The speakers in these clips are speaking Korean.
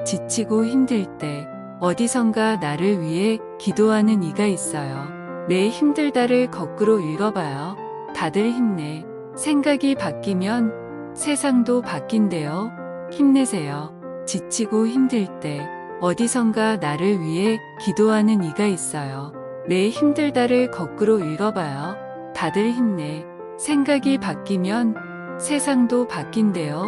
지치고 힘들 때 어디선가 나를 위해 기도하는 이가 있어요. 내 힘들다를 거꾸로 읽어봐요. 다들 힘내. 생각이 바뀌면 세상도 바뀐대요. 힘내세요. 지치고 힘들 때 어디선가 나를 위해 기도하는 이가 있어요. 내 힘들다를 거꾸로 읽어봐요. 다들 힘내. 생각이 바뀌면 세상도 바뀐대요.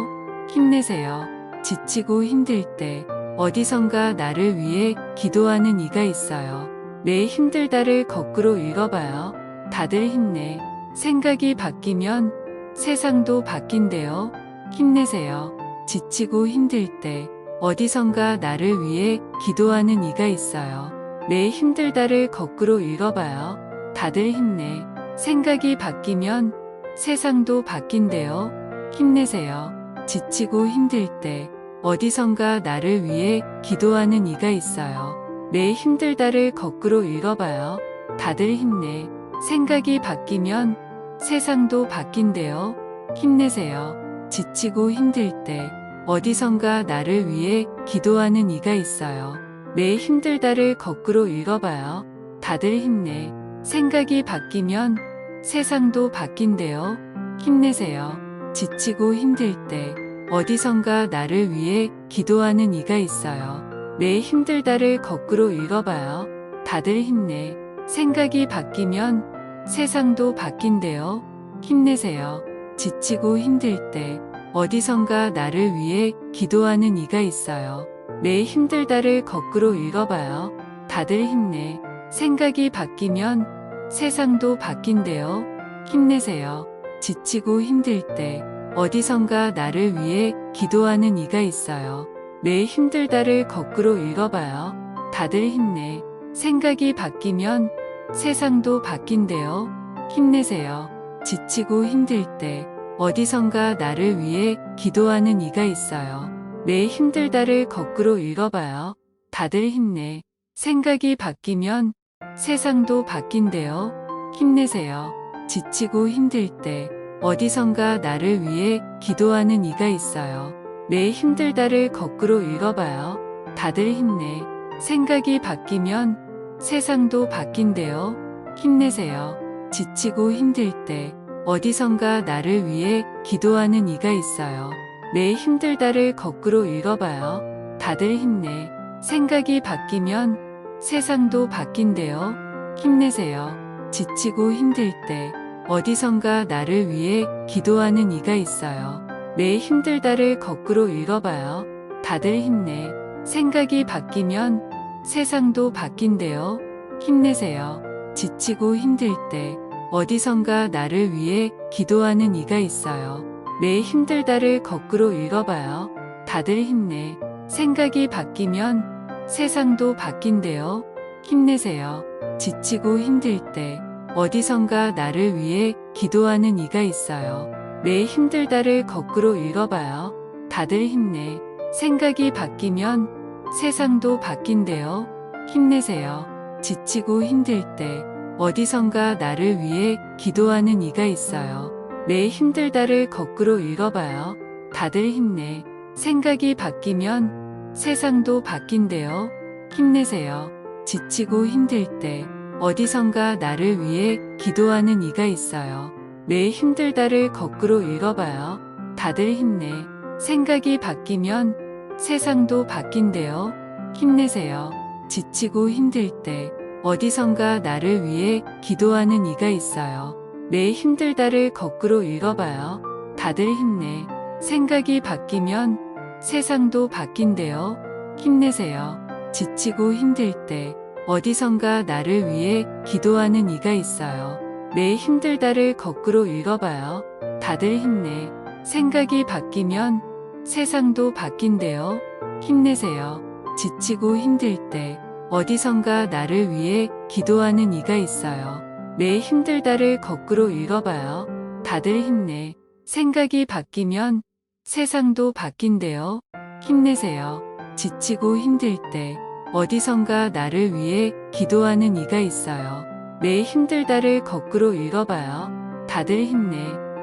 힘내세요. 지치고 힘들 때 어디선가 나를 위해 기도하는 이가 있어요. 내 힘들다를 거꾸로 읽어봐요. 다들 힘내. 생각이 바뀌면 세상도 바뀐대요. 힘내세요. 지치고 힘들 때 어디선가 나를 위해 기도하는 이가 있어요. 내 힘들다를 거꾸로 읽어봐요. 다들 힘내. 생각이 바뀌면 세상도 바뀐대요. 힘내세요. 지치고 힘들 때 어디선가 나를 위해 기도하는 이가 있어요. 내 힘들다를 거꾸로 읽어봐요. 다들 힘내. 생각이 바뀌면 세상도 바뀐대요. 힘내세요. 지치고 힘들 때 어디선가 나를 위해 기도하는 이가 있어요. 내 힘들다를 거꾸로 읽어봐요. 다들 힘내. 생각이 바뀌면 세상도 바뀐대요. 힘내세요. 지치고 힘들 때 어디선가 나를 위해 기도하는 이가 있어요. 내 힘들다를 거꾸로 읽어봐요. 다들 힘내. 생각이 바뀌면 세상도 바뀐대요. 힘내세요. 지치고 힘들 때 어디선가 나를 위해 기도하는 이가 있어요. 내 힘들다를 거꾸로 읽어봐요. 다들 힘내. 생각이 바뀌면 세상도 바뀐대요. 힘내세요. 지치고 힘들 때 어디선가 나를 위해 기도하는 이가 있어요. 내 힘들다를 거꾸로 읽어봐요. 다들 힘내. 생각이 바뀌면 세상도 바뀐대요. 힘내세요. 지치고 힘들 때 어디선가 나를 위해 기도하는 이가 있어요. 내 힘들다를 거꾸로 읽어봐요. 다들 힘내. 생각이 바뀌면 세상도 바뀐대요. 힘내세요. 지치고 힘들 때 어디선가 나를 위해 기도하는 이가 있어요. 내 힘들다를 거꾸로 읽어봐요. 다들 힘내. 생각이 바뀌면 세상도 바뀐대요. 힘내세요. 지치고 힘들 때 어디선가 나를 위해 기도하는 이가 있어요. 내 힘들다를 거꾸로 읽어봐요. 다들 힘내. 생각이 바뀌면 세상도 바뀐대요. 힘내세요. 지치고 힘들 때 어디선가 나를 위해 기도하는 이가 있어요. 내 힘들다를 거꾸로 읽어봐요. 다들 힘내. 생각이 바뀌면 세상도 바뀐대요. 힘내세요. 지치고 힘들 때 어디선가 나를 위해 기도하는 이가 있어요. 내 힘들다를 거꾸로 읽어봐요. 다들 힘내. 생각이 바뀌면 세상도 바뀐대요. 힘내세요. 지치고 힘들 때 어디선가 나를 위해 기도하는 이가 있어요. 내 힘들다를 거꾸로 읽어봐요. 다들 힘내. 생각이 바뀌면 세상도 바뀐대요. 힘내세요. 지치고 힘들 때 어디선가 나를 위해 기도하는 이가 있어요. 내 힘들다를 거꾸로 읽어봐요. 다들 힘내. 생각이 바뀌면 세상도 바뀐대요. 힘내세요. 지치고 힘들 때 어디선가 나를 위해 기도하는 이가 있어요. 내 힘들다를 거꾸로 읽어봐요. 다들 힘내. 생각이 바뀌면 세상도 바뀐대요. 힘내세요. 지치고 힘들 때 어디선가 나를 위해 기도하는 이가 있어요. 내 힘들다를 거꾸로 읽어봐요. 다들 힘내. 생각이 바뀌면 세상도 바뀐대요. 힘내세요. 지치고 힘들 때 어디선가 나를 위해 기도하는 이가 있어요. 내 힘들다를 거꾸로 읽어봐요. 다들 힘내. 생각이 바뀌면 세상도 바뀐대요. 힘내세요. 지치고 힘들 때 어디선가 나를 위해 기도하는 이가 있어요. 내 힘들다를 거꾸로 읽어봐요. 다들 힘내. 생각이 바뀌면 세상도 바뀐대요. 힘내세요. 지치고 힘들 때 어디선가 나를 위해 기도하는 이가 있어요. 내 힘들다를 거꾸로 읽어봐요. 다들 힘내.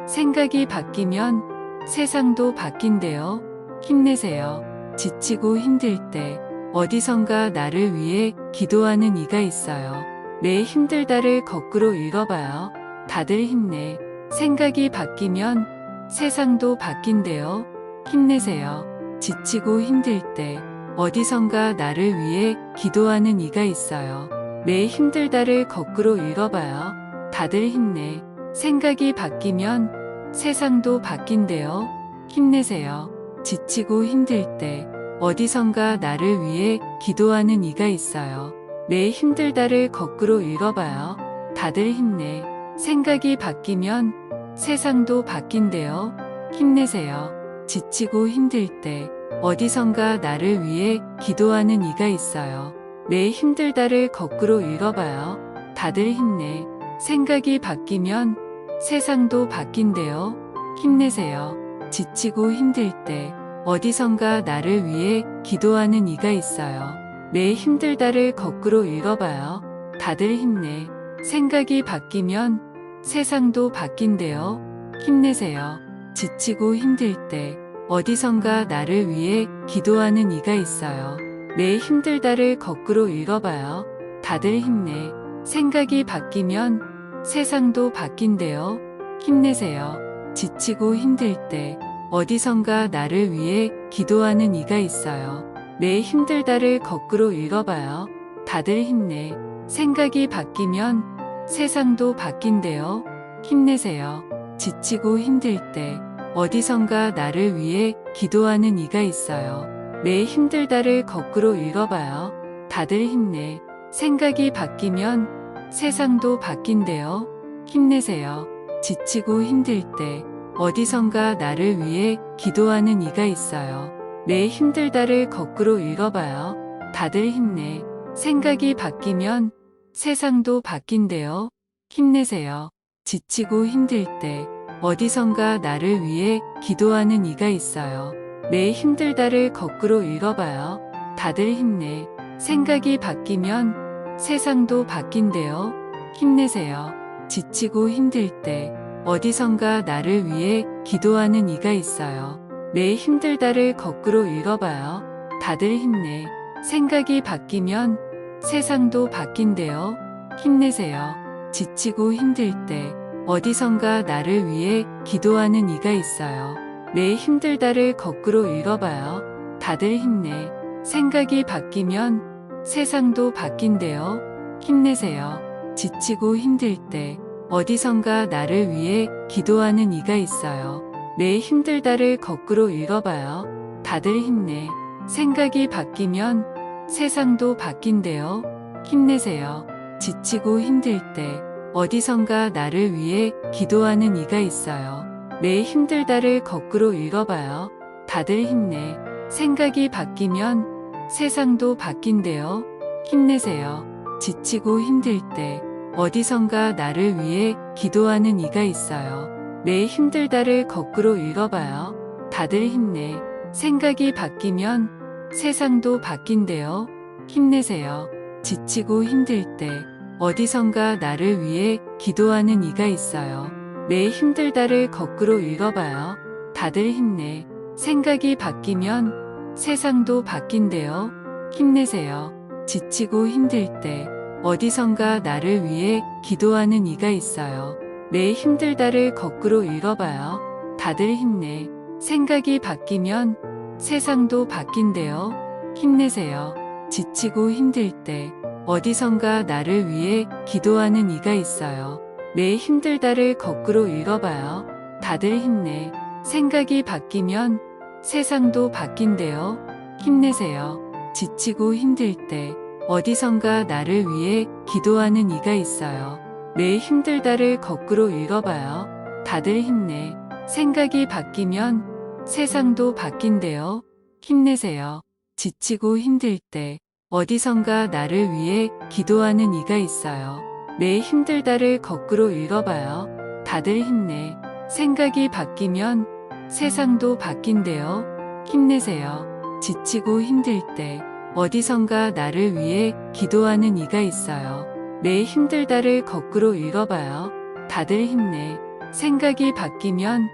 생각이 바뀌면 세상도 바뀐대요. 힘내세요. 지치고 힘들 때 어디선가 나를 위해 기도하는 이가 있어요. 내 힘들다를 거꾸로 읽어봐요. 다들 힘내. 생각이 바뀌면 세상도 바뀐대요. 힘내세요. 지치고 힘들 때 어디선가 나를 위해 기도하는 이가 있어요. 내 힘들다를 거꾸로 읽어봐요. 다들 힘내. 생각이 바뀌면 세상도 바뀐대요. 힘내세요. 지치고 힘들 때 어디선가 나를 위해 기도하는 이가 있어요. 내 힘들다를 거꾸로 읽어봐요. 다들 힘내. 생각이 바뀌면 세상도 바뀐대요. 힘내세요. 지치고 힘들 때 어디선가 나를 위해 기도하는 이가 있어요. 내 힘들다를 거꾸로 읽어봐요. 다들 힘내. 생각이 바뀌면 세상도 바뀐대요. 힘내세요. 지치고 힘들 때 어디선가 나를 위해 기도하는 이가 있어요. 내 힘들다를 거꾸로 읽어봐요. 다들 힘내. 생각이 바뀌면 세상도 바뀐대요. 힘내세요. 지치고 힘들 때 어디선가 나를 위해 기도하는 이가 있어요. 내 힘들다를 거꾸로 읽어봐요. 다들 힘내. 생각이 바뀌면 세상도 바뀐대요. 힘내세요. 지치고 힘들 때 어디선가 나를 위해 기도하는 이가 있어요. 내 힘들다를 거꾸로 읽어봐요. 다들 힘내. 생각이 바뀌면 세상도 바뀐대요. 힘내세요. 지치고 힘들 때 어디선가 나를 위해 기도하는 이가 있어요. 내 힘들다를 거꾸로 읽어봐요. 다들 힘내. 생각이 바뀌면 세상도 바뀐대요. 힘내세요. 지치고 힘들 때 어디선가 나를 위해 기도하는 이가 있어요. 내 힘들다를 거꾸로 읽어봐요. 다들 힘내. 생각이 바뀌면 세상도 바뀐대요. 힘내세요. 지치고 힘들 때 어디선가 나를 위해 기도하는 이가 있어요. 내 힘들다를 거꾸로 읽어봐요. 다들 힘내. 생각이 바뀌면 세상도 바뀐대요. 힘내세요. 지치고 힘들 때 어디선가 나를 위해 기도하는 이가 있어요. 내 힘들다를 거꾸로 읽어봐요. 다들 힘내. 생각이 바뀌면 세상도 바뀐대요. 힘내세요. 지치고 힘들 때 어디선가 나를 위해 기도하는 이가 있어요. 내 힘들다를 거꾸로 읽어봐요. 다들 힘내. 생각이 바뀌면 세상도 바뀐대요. 힘내세요. 지치고 힘들 때 어디선가 나를 위해 기도하는 이가 있어요. 내 힘들다를 거꾸로 읽어봐요. 다들 힘내. 생각이 바뀌면 세상도 바뀐대요. 힘내세요. 지치고 힘들 때 어디선가 나를 위해 기도하는 이가 있어요. 내 힘들다를 거꾸로 읽어봐요. 다들 힘내. 생각이 바뀌면 세상도 바뀐대요. 힘내세요. 지치고 힘들 때 어디선가 나를 위해 기도하는 이가 있어요. 내 힘들다를 거꾸로 읽어봐요. 다들 힘내. 생각이 바뀌면 세상도 바뀐대요. 힘내세요. 지치고 힘들 때 어디선가 나를 위해 기도하는 이가 있어요. 내 힘들다를 거꾸로 읽어봐요. 다들 힘내. 생각이 바뀌면 세상도 바뀐대요. 힘내세요. 지치고 힘들 때 어디선가 나를 위해 기도하는 이가 있어요. 내 힘들다를 거꾸로 읽어봐요. 다들 힘내. 생각이 바뀌면 세상도 바뀐대요. 힘내세요. 지치고 힘들 때 어디선가 나를 위해 기도하는 이가 있어요. 내 힘들다를 거꾸로 읽어봐요. 다들 힘내. 생각이 바뀌면 세상도 바뀐대요. 힘내세요. 지치고 힘들 때 어디선가 나를 위해 기도하는 이가 있어요. 내 힘들다를 거꾸로 읽어봐요. 다들 힘내. 생각이 바뀌면 세상도 바뀐대요. 힘내세요. 지치고 힘들 때 어디선가 나를 위해 기도하는 이가 있어요. 내 힘들다를 거꾸로 읽어봐요. 다들 힘내. 생각이 바뀌면 세상도 바뀐대요. 힘내세요. 지치고 힘들 때 어디선가 나를 위해 기도하는 이가 있어요. 내 힘들다를 거꾸로 읽어봐요. 다들 힘내. 생각이 바뀌면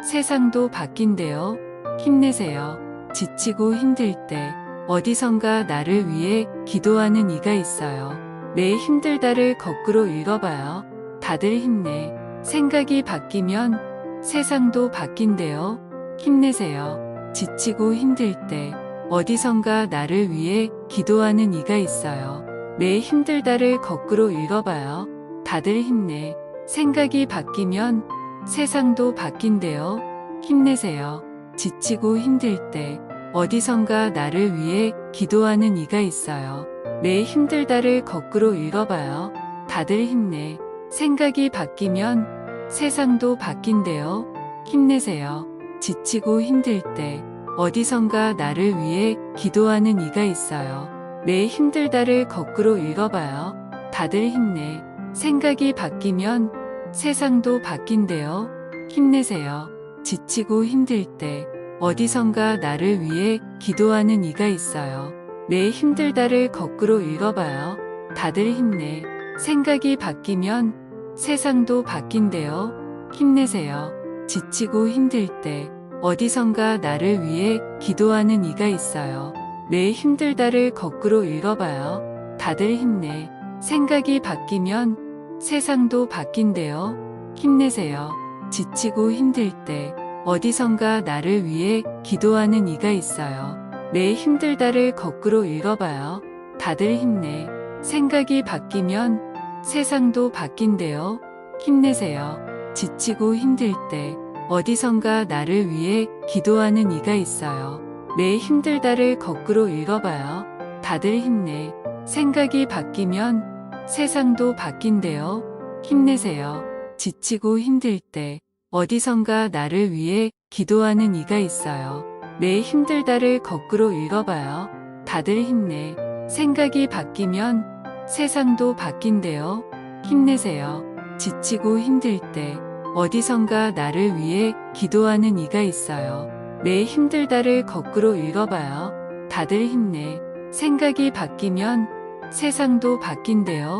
세상도 바뀐대요. 힘내세요. 지치고 힘들 때 어디선가 나를 위해 기도하는 이가 있어요. 내 힘들다를 거꾸로 읽어봐요. 다들 힘내. 생각이 바뀌면 세상도 바뀐대요. 힘내세요. 지치고 힘들 때 어디선가 나를 위해 기도하는 이가 있어요. 내 힘들다를 거꾸로 읽어봐요. 다들 힘내. 생각이 바뀌면 세상도 바뀐대요. 힘내세요. 지치고 힘들 때 어디선가 나를 위해 기도하는 이가 있어요. 내 힘들다를 거꾸로 읽어봐요. 다들 힘내. 생각이 바뀌면 세상도 바뀐대요. 힘내세요. 지치고 힘들 때 어디선가 나를 위해 기도하는 이가 있어요. 내 힘들다를 거꾸로 읽어봐요. 다들 힘내. 생각이 바뀌면 세상도 바뀐대요. 힘내세요. 지치고 힘들 때 어디선가 나를 위해 기도하는 이가 있어요. 내 힘들다를 거꾸로 읽어봐요. 다들 힘내. 생각이 바뀌면 세상도 바뀐대요. 힘내세요. 지치고 힘들 때 어디선가 나를 위해 기도하는 이가 있어요. 내 힘들다를 거꾸로 읽어봐요. 다들 힘내. 생각이 바뀌면 세상도 바뀐대요. 힘내세요. 지치고 힘들 때 어디선가 나를 위해 기도하는 이가 있어요. 내 힘들다를 거꾸로 읽어봐요. 다들 힘내. 생각이 바뀌면 세상도 바뀐대요. 힘내세요. 지치고 힘들 때 어디선가 나를 위해 기도하는 이가 있어요. 내 힘들다를 거꾸로 읽어봐요. 다들 힘내. 생각이 바뀌면 세상도 바뀐대요. 힘내세요. 지치고 힘들 때 어디선가 나를 위해 기도하는 이가 있어요. 내 힘들다를 거꾸로 읽어봐요. 다들 힘내. 생각이 바뀌면 세상도 바뀐대요. 힘내세요. 지치고 힘들 때 어디선가 나를 위해 기도하는 이가 있어요. 내 힘들다를 거꾸로 읽어봐요. 다들 힘내. 생각이 바뀌면 세상도 바뀐대요.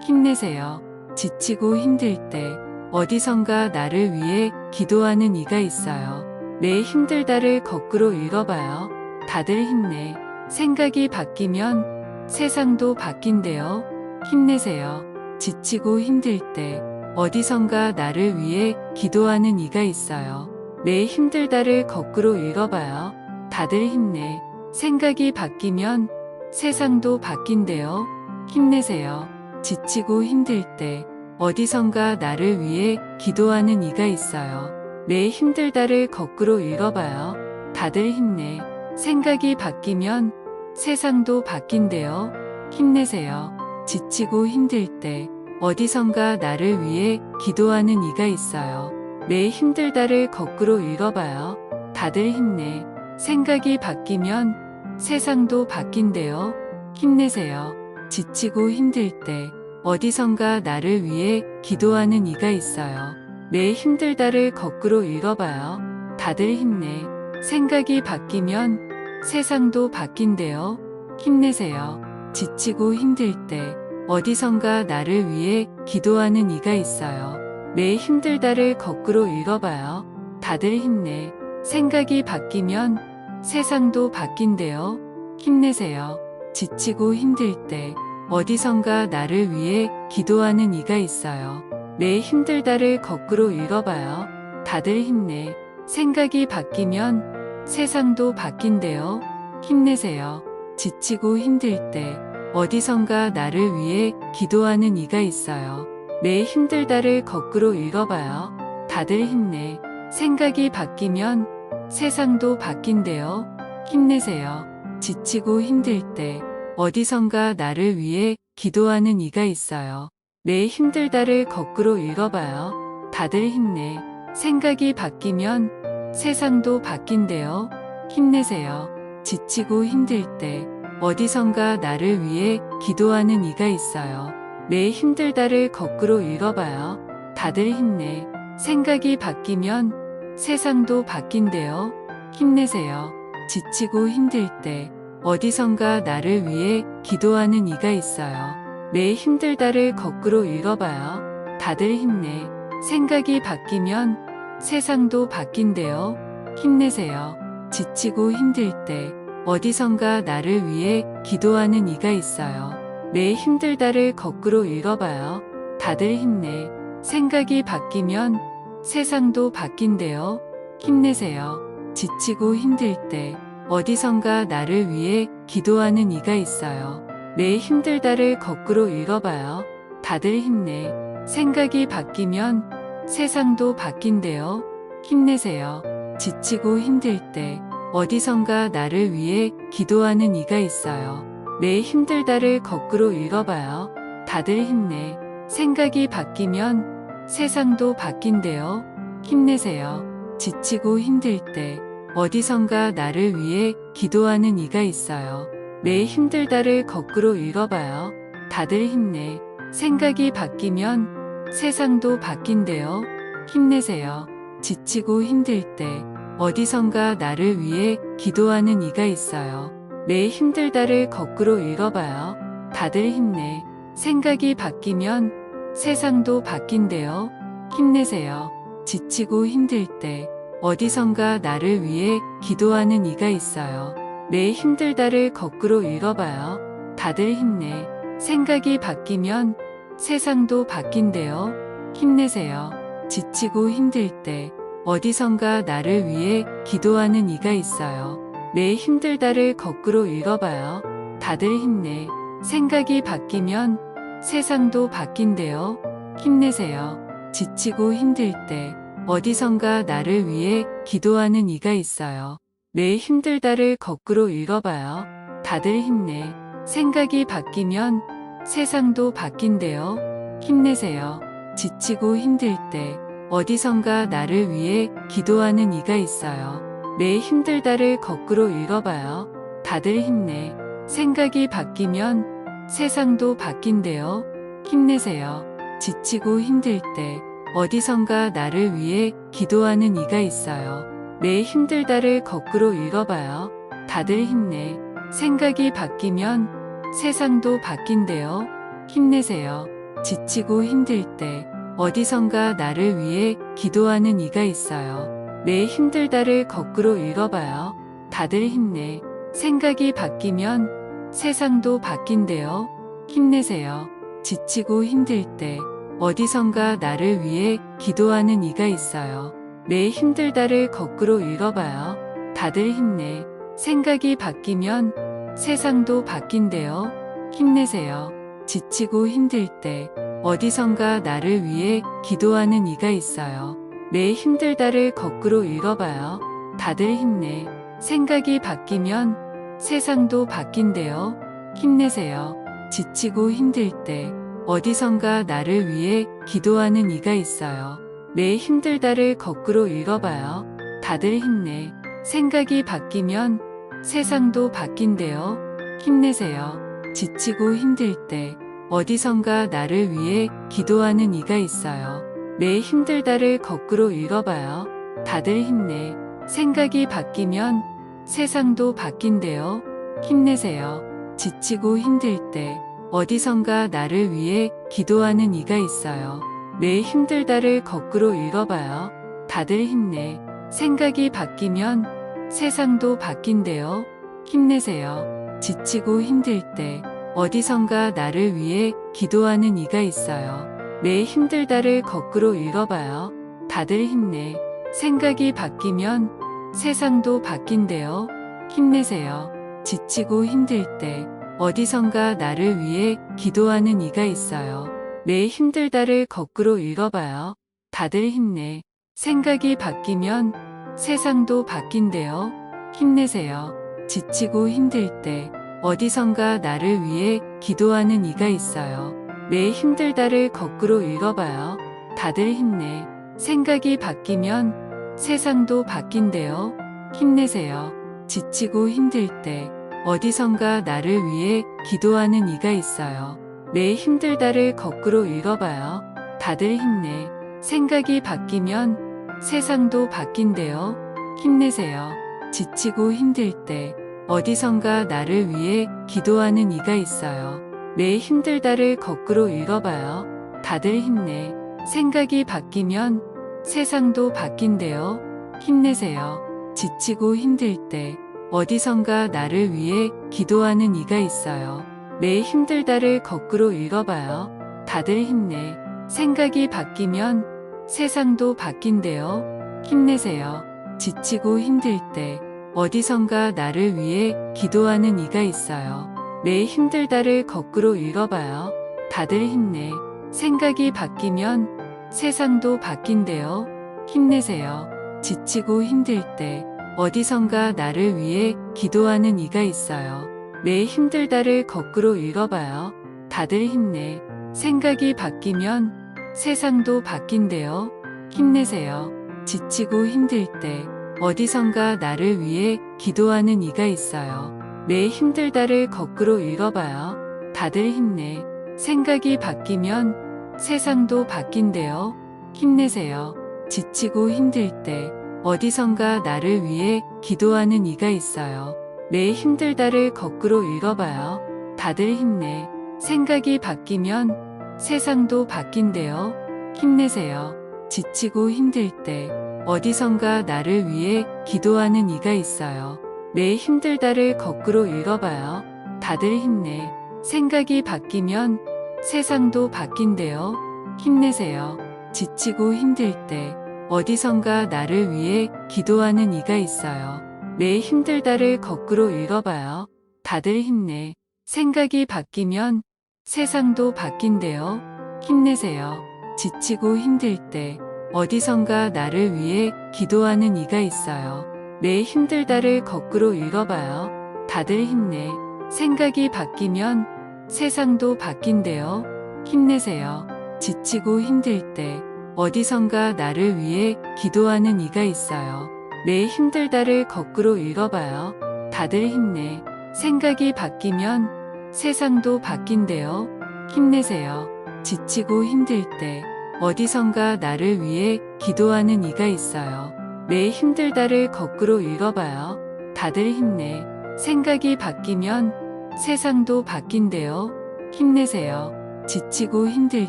힘내세요. 지치고 힘들 때 어디선가 나를 위해 기도하는 이가 있어요. 내 힘들다를 거꾸로 읽어봐요. 다들 힘내. 생각이 바뀌면 세상도 바뀐대요. 힘내세요. 지치고 힘들 때 어디선가 나를 위해 기도하는 이가 있어요. 내 힘들다를 거꾸로 읽어봐요. 다들 힘내. 생각이 바뀌면 세상도 바뀐대요. 힘내세요. 지치고 힘들 때 어디선가 나를 위해 기도하는 이가 있어요. 내 힘들다를 거꾸로 읽어봐요. 다들 힘내. 생각이 바뀌면 세상도 바뀐대요. 힘내세요. 지치고 힘들 때 어디선가 나를 위해 기도하는 이가 있어요. 내 힘들다를 거꾸로 읽어봐요. 다들 힘내. 생각이 바뀌면 세상도 바뀐대요. 힘내세요. 지치고 힘들 때 어디선가 나를 위해 기도하는 이가 있어요. 내 힘들다를 거꾸로 읽어봐요. 다들 힘내. 생각이 바뀌면 세상도 바뀐대요. 힘내세요. 지치고 힘들 때 어디선가 나를 위해 기도하는 이가 있어요. 내 힘들다를 거꾸로 읽어봐요. 다들 힘내. 생각이 바뀌면 세상도 바뀐대요. 힘내세요. 지치고 힘들 때 어디선가 나를 위해 기도하는 이가 있어요. 내 힘들다를 거꾸로 읽어봐요. 다들 힘내. 생각이 바뀌면 세상도 바뀐대요. 힘내세요. 지치고 힘들 때 어디선가 나를 위해 기도하는 이가 있어요. 내 힘들다를 거꾸로 읽어봐요. 다들 힘내. 생각이 바뀌면 세상도 바뀐대요. 힘내세요. 지치고 힘들 때 어디선가 나를 위해 기도하는 이가 있어요. 내 힘들다를 거꾸로 읽어봐요. 다들 힘내. 생각이 바뀌면 세상도 바뀐대요. 힘내세요. 지치고 힘들 때 어디선가 나를 위해 기도하는 이가 있어요. 내 힘들다를 거꾸로 읽어봐요. 다들 힘내. 생각이 바뀌면 세상도 바뀐대요. 힘내세요. 지치고 힘들 때 어디선가 나를 위해 기도하는 이가 있어요. 내 힘들다를 거꾸로 읽어봐요. 다들 힘내. 생각이 바뀌면 세상도 바뀐대요. 힘내세요. 지치고 힘들 때 어디선가 나를 위해 기도하는 이가 있어요. 내 힘들다를 거꾸로 읽어봐요. 다들 힘내. 생각이 바뀌면 세상도 바뀐대요. 힘내세요. 지치고 힘들 때 어디선가 나를 위해 기도하는 이가 있어요. 내 힘들다를 거꾸로 읽어봐요. 다들 힘내. 생각이 바뀌면 세상도 바뀐대요. 힘내세요. 지치고 힘들 때 어디선가 나를 위해 기도하는 이가 있어요. 내 힘들다를 거꾸로 읽어봐요. 다들 힘내. 생각이 바뀌면 세상도 바뀐대요. 힘내세요. 지치고 힘들 때 어디선가 나를 위해 기도하는 이가 있어요. 내 힘들다를 거꾸로 읽어봐요. 다들 힘내. 생각이 바뀌면 세상도 바뀐대요. 힘내세요. 지치고 힘들 때 어디선가 나를 위해 기도하는 이가 있어요. 내 힘들다를 거꾸로 읽어봐요. 다들 힘내. 생각이 바뀌면 세상도 바뀐대요. 힘내세요. 지치고 힘들 때 어디선가 나를 위해 기도하는 이가 있어요. 내 힘들다를 거꾸로 읽어봐요. 다들 힘내. 생각이 바뀌면 세상도 바뀐대요. 힘내세요. 지치고 힘들 때 어디선가 나를 위해 기도하는 이가 있어요. 내 힘들다를 거꾸로 읽어봐요. 다들 힘내. 생각이 바뀌면 세상도 바뀐대요. 힘내세요. 지치고 힘들 때 어디선가 나를 위해 기도하는 이가 있어요. 내 힘들다를 거꾸로 읽어봐요. 다들 힘내. 생각이 바뀌면 세상도 바뀐대요. 힘내세요. 지치고 힘들 때 어디선가 나를 위해 기도하는 이가 있어요. 내 힘들다를 거꾸로 읽어봐요. 다들 힘내. 생각이 바뀌면 세상도 바뀐대요. 힘내세요. 지치고 힘들 때 어디선가 나를 위해 기도하는 이가 있어요. 내 힘들다를 거꾸로 읽어봐요. 다들 힘내. 생각이 바뀌면 세상도 바뀐대요. 힘내세요. 지치고 힘들 때 어디선가 나를 위해 기도하는 이가 있어요. 내 힘들다를 거꾸로 읽어봐요. 다들 힘내. 생각이 바뀌면 세상도 바뀐대요. 힘내세요. 지치고 힘들 때 어디선가 나를 위해 기도하는 이가 있어요. 내 힘들다를 거꾸로 읽어봐요. 다들 힘내. 생각이 바뀌면 세상도 바뀐대요. 힘내세요. 지치고 힘들 때 어디선가 나를 위해 기도하는 이가 있어요. 내 힘들다를 거꾸로 읽어봐요. 다들 힘내. 생각이 바뀌면 세상도 바뀐대요. 힘내세요. 지치고 힘들 때 어디선가 나를 위해 기도하는 이가 있어요. 내 힘들다를 거꾸로 읽어봐요. 다들 힘내. 생각이 바뀌면 세상도 바뀐대요. 힘내세요. 지치고 힘들 때 어디선가 나를 위해 기도하는 이가 있어요. 내 힘들다를 거꾸로 읽어봐요. 다들 힘내. 생각이 바뀌면 세상도 바뀐대요. 힘내세요. 지치고 힘들 때 어디선가 나를 위해 기도하는 이가 있어요. 내 힘들다를 거꾸로 읽어봐요. 다들 힘내. 생각이 바뀌면 세상도 바뀐대요. 힘내세요. 지치고 힘들 때 어디선가 나를 위해 기도하는 이가 있어요. 내 힘들다를 거꾸로 읽어봐요. 다들 힘내. 생각이 바뀌면 세상도 바뀐대요. 힘내세요. 지치고 힘들 때 어디선가 나를 위해 기도하는 이가 있어요. 내 힘들다를 거꾸로 읽어봐요. 다들 힘내. 생각이 바뀌면 세상도 바뀐대요. 힘내세요. 지치고 힘들 때 어디선가 나를 위해 기도하는 이가 있어요. 내 힘들다를 거꾸로 읽어봐요. 다들 힘내. 생각이 바뀌면 세상도 바뀐대요. 힘내세요. 지치고 힘들 때 어디선가 나를 위해 기도하는 이가 있어요. 내 힘들다를 거꾸로 읽어봐요. 다들 힘내. 생각이 바뀌면 세상도 바뀐대요. 힘내세요. 지치고 힘들 때 어디선가 나를 위해 기도하는 이가 있어요. 내 힘들다를 거꾸로 읽어봐요. 다들 힘내. 생각이 바뀌면 세상도 바뀐대요. 힘내세요. 지치고 힘들 때 어디선가 나를 위해 기도하는 이가 있어요. 내 힘들다를 거꾸로 읽어봐요. 다들 힘내. 생각이 바뀌면 세상도 바뀐대요. 힘내세요. 지치고 힘들 때 어디선가 나를 위해 기도하는 이가 있어요. 내 힘들다를 거꾸로 읽어봐요. 다들 힘내. 생각이 바뀌면 세상도 바뀐대요. 힘내세요. 지치고 힘들 때 어디선가 나를 위해 기도하는 이가 있어요. 내 힘들다를 거꾸로 읽어봐요. 다들 힘내. 생각이 바뀌면 세상도 바뀐대요. 힘내세요. 지치고 힘들 때 어디선가 나를 위해 기도하는 이가 있어요. 내 힘들다를 거꾸로 읽어봐요. 다들 힘내. 생각이 바뀌면 세상도 바뀐대요. 힘내세요. 지치고 힘들 때 어디선가 나를 위해 기도하는 이가 있어요. 내 힘들다를 거꾸로 읽어봐요. 다들 힘내. 생각이 바뀌면 세상도 바뀐대요. 힘내세요. 지치고 힘들 때 어디선가 나를 위해 기도하는 이가 있어요. 내 힘들다를 거꾸로 읽어봐요. 다들 힘내. 생각이 바뀌면 세상도 바뀐대요. 힘내세요. 지치고 힘들 때 어디선가 나를 위해 기도하는 이가 있어요. 내 힘들다를 거꾸로 읽어봐요. 다들 힘내. 생각이 바뀌면 세상도 바뀐대요. 힘내세요. 지치고 힘들 때 어디선가 나를 위해 기도하는 이가 있어요. 내 힘들다를 거꾸로 읽어봐요. 다들 힘내. 생각이 바뀌면 세상도 바뀐대요. 힘내세요. 지치고 힘들 때 어디선가 나를 위해 기도하는 이가 있어요. 내 힘들다를 거꾸로 읽어봐요. 다들 힘내. 생각이 바뀌면 세상도 바뀐대요. 힘내세요. 지치고 힘들 때 어디선가 나를 위해 기도하는 이가 있어요. 내 힘들다를 거꾸로 읽어봐요. 다들 힘내. 생각이 바뀌면 세상도 바뀐대요. 힘내세요. 지치고 힘들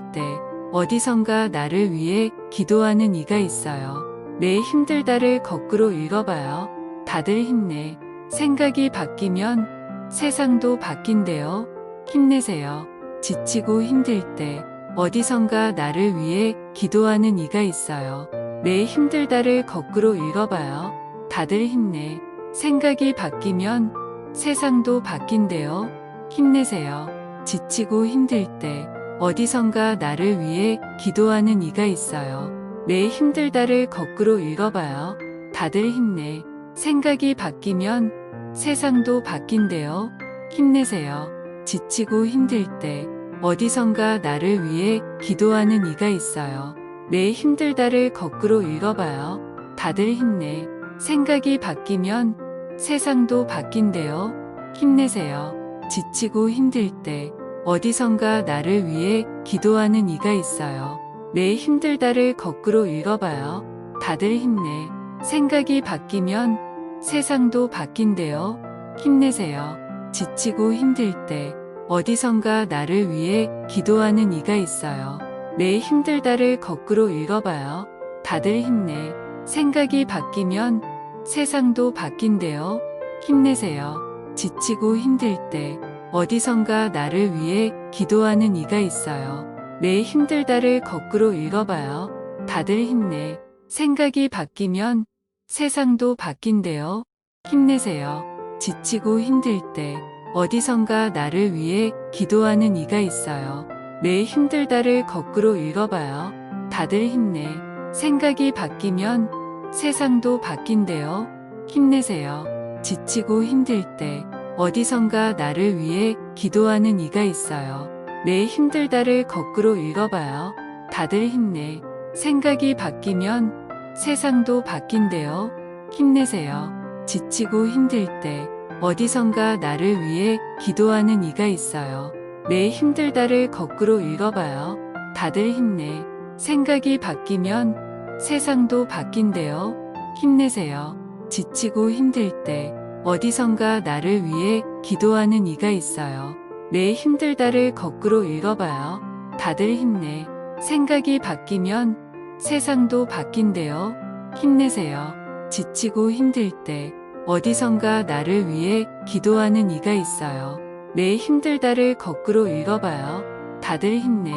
때 어디선가 나를 위해 기도하는 이가 있어요. 내 힘들다를 거꾸로 읽어봐요. 다들 힘내. 생각이 바뀌면 세상도 바뀐대요. 힘내세요. 지치고 힘들 때 어디선가 나를 위해 기도하는 이가 있어요. 내 힘들다를 거꾸로 읽어봐요. 다들 힘내. 생각이 바뀌면 세상도 바뀐대요. 힘내세요. 지치고 힘들 때 어디선가 나를 위해 기도하는 이가 있어요. 내 힘들다를 거꾸로 읽어봐요. 다들 힘내. 생각이 바뀌면 세상도 바뀐대요. 힘내세요. 지치고 힘들 때 어디선가 나를 위해 기도하는 이가 있어요. 내 힘들다를 거꾸로 읽어봐요. 다들 힘내. 생각이 바뀌면 세상도 바뀐대요. 힘내세요. 지치고 힘들 때 어디선가 나를 위해 기도하는 이가 있어요. 내 힘들다를 거꾸로 읽어봐요. 다들 힘내. 생각이 바뀌면 세상도 바뀐대요. 힘내세요. 지치고 힘들 때 어디선가 나를 위해 기도하는 이가 있어요. 내 힘들다를 거꾸로 읽어봐요. 다들 힘내. 생각이 바뀌면 세상도 바뀐대요. 힘내세요. 지치고 힘들 때 어디선가 나를 위해 기도하는 이가 있어요. 내 힘들다를 거꾸로 읽어봐요. 다들 힘내. 생각이 바뀌면 세상도 바뀐대요. 힘내세요. 지치고 힘들 때 어디선가 나를 위해 기도하는 이가 있어요. 내 힘들다를 거꾸로 읽어봐요. 다들 힘내. 생각이 바뀌면 세상도 바뀐대요. 힘내세요. 지치고 힘들 때 어디선가 나를 위해 기도하는 이가 있어요. 내 힘들다를 거꾸로 읽어봐요. 다들 힘내. 생각이 바뀌면 세상도 바뀐대요. 힘내세요. 지치고 힘들 때 어디선가 나를 위해 기도하는 이가 있어요. 내 힘들다를 거꾸로 읽어봐요. 다들 힘내. 생각이 바뀌면 세상도 바뀐대요. 힘내세요. 지치고 힘들 때 어디선가 나를 위해 기도하는 이가 있어요. 내 힘들다를 거꾸로 읽어봐요. 다들 힘내. 생각이 바뀌면 세상도 바뀐대요. 힘내세요. 지치고 힘들 때 어디선가 나를 위해 기도하는 이가 있어요. 내 힘들다를 거꾸로 읽어봐요. 다들 힘내.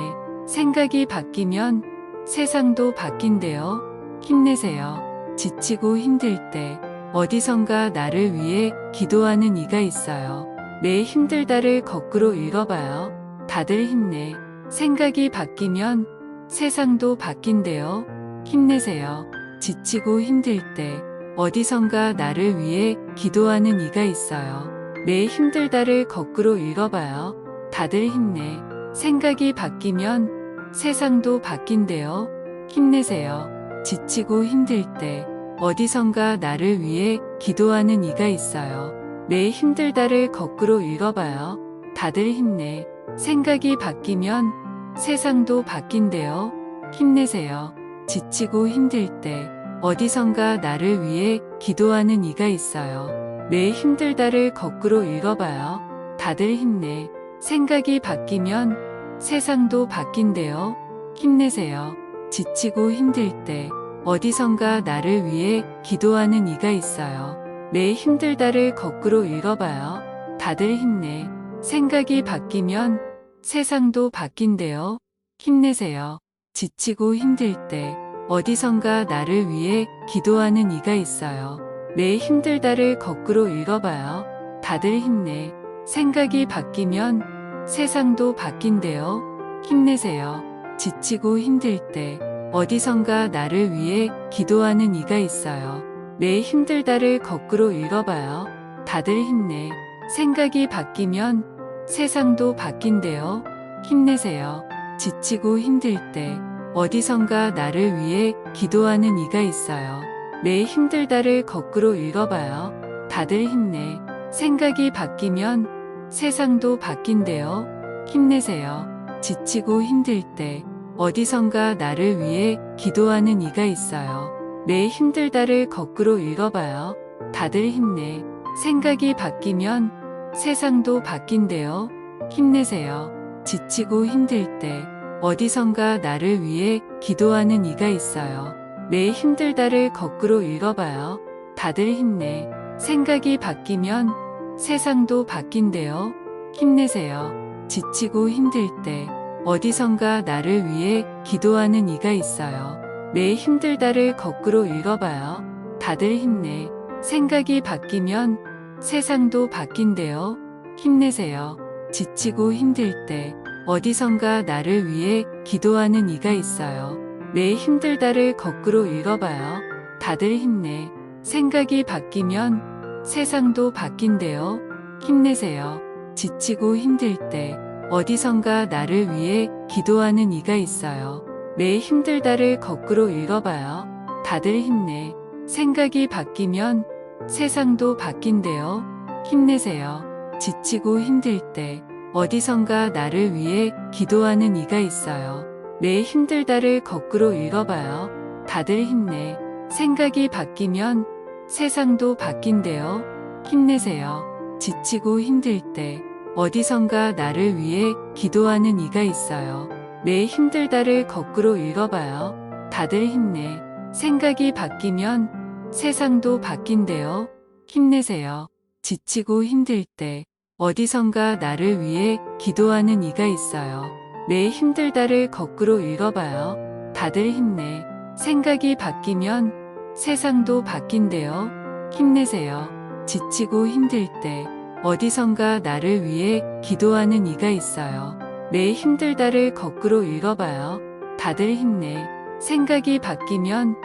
생각이 바뀌면 세상도 바뀐대요. 힘내세요. 지치고 힘들 때 어디선가 나를 위해 기도하는 이가 있어요. 내 힘들다를 거꾸로 읽어봐요. 다들 힘내. 생각이 바뀌면 세상도 바뀐대요. 힘내세요. 지치고 힘들 때 어디선가 나를 위해 기도하는 이가 있어요. 내 힘들다를 거꾸로 읽어봐요. 다들 힘내. 생각이 바뀌면 세상도 바뀐대요. 힘내세요. 지치고 힘들 때 어디선가 나를 위해 기도하는 이가 있어요. 내 힘들다를 거꾸로 읽어봐요. 다들 힘내. 생각이 바뀌면 세상도 바뀐대요. 힘내세요. 지치고 힘들 때 어디선가 나를 위해 기도하는 이가 있어요. 내 힘들다를 거꾸로 읽어봐요. 다들 힘내. 생각이 바뀌면 세상도 바뀐대요. 힘내세요. 지치고 힘들 때 어디선가 나를 위해 기도하는 이가 있어요. 내 힘들다를 거꾸로 읽어봐요. 다들 힘내. 생각이 바뀌면 세상도 바뀐대요. 힘내세요. 지치고 힘들 때 어디선가 나를 위해 기도하는 이가 있어요. 내 힘들다를 거꾸로 읽어봐요. 다들 힘내. 생각이 바뀌면 세상도 바뀐대요. 힘내세요. 지치고 힘들 때 어디선가 나를 위해 기도하는 이가 있어요. 내 힘들다를 거꾸로 읽어봐요. 다들 힘내. 생각이 바뀌면 세상도 바뀐대요. 힘내세요. 지치고 힘들 때 어디선가 나를 위해 기도하는 이가 있어요. 내 힘들다를 거꾸로 읽어봐요. 다들 힘내. 생각이 바뀌면 세상도 바뀐대요. 힘내세요. 지치고 힘들 때 어디선가 나를 위해 기도하는 이가 있어요. 내 힘들다를 거꾸로 읽어봐요. 다들 힘내. 생각이 바뀌면 세상도 바뀐대요. 힘내세요. 지치고 힘들 때 어디선가 나를 위해 기도하는 이가 있어요. 내 힘들다를 거꾸로 읽어봐요. 다들 힘내. 생각이 바뀌면 세상도 바뀐대요. 힘내세요. 지치고 힘들 때 어디선가 나를 위해 기도하는 이가 있어요. 내 힘들다를 거꾸로 읽어봐요. 다들 힘내. 생각이 바뀌면 세상도 바뀐대요. 힘내세요. 지치고 힘들 때 어디선가 나를 위해 기도하는 이가 있어요. 내 힘들다를 거꾸로 읽어봐요. 다들 힘내. 생각이 바뀌면 세상도 바뀐대요. 힘내세요. 지치고 힘들 때 어디선가 나를 위해 기도하는 이가 있어요. 내 힘들다를 거꾸로 읽어봐요. 다들 힘내. 생각이 바뀌면 세상도 바뀐대요. 힘내세요. 지치고 힘들 때 어디선가 나를 위해 기도하는 이가 있어요. 내 힘들다를 거꾸로 읽어봐요. 다들 힘내. 생각이 바뀌면 세상도 바뀐대요. 힘내세요. 지치고 힘들 때 어디선가 나를 위해 기도하는 이가 있어요. 내 힘들다를 거꾸로 읽어봐요. 다들 힘내. 생각이 바뀌면 세상도 바뀐대요. 힘내세요. 지치고 힘들 때 어디선가 나를 위해 기도하는 이가 있어요. 내 힘들다를 거꾸로 읽어봐요. 다들 힘내. 생각이 바뀌면 세상도 바뀐대요. 힘내세요. 지치고 힘들 때 어디선가 나를 위해 기도하는 이가 있어요. 내 힘들다를 거꾸로 읽어봐요. 다들 힘내. 생각이 바뀌면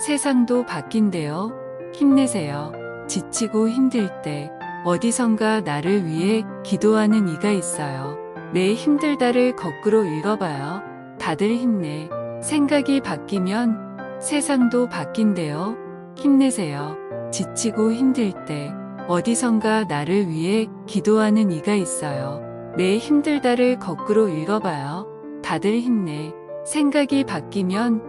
세상도 바뀐대요. 힘내세요. 지치고 힘들 때 어디선가 나를 위해 기도하는 이가 있어요. 내 힘들다를 거꾸로 읽어봐요. 다들 힘내. 생각이 바뀌면 세상도 바뀐대요. 힘내세요. 지치고 힘들 때 어디선가 나를 위해 기도하는 이가 있어요. 내 힘들다를 거꾸로 읽어봐요. 다들 힘내. 생각이 바뀌면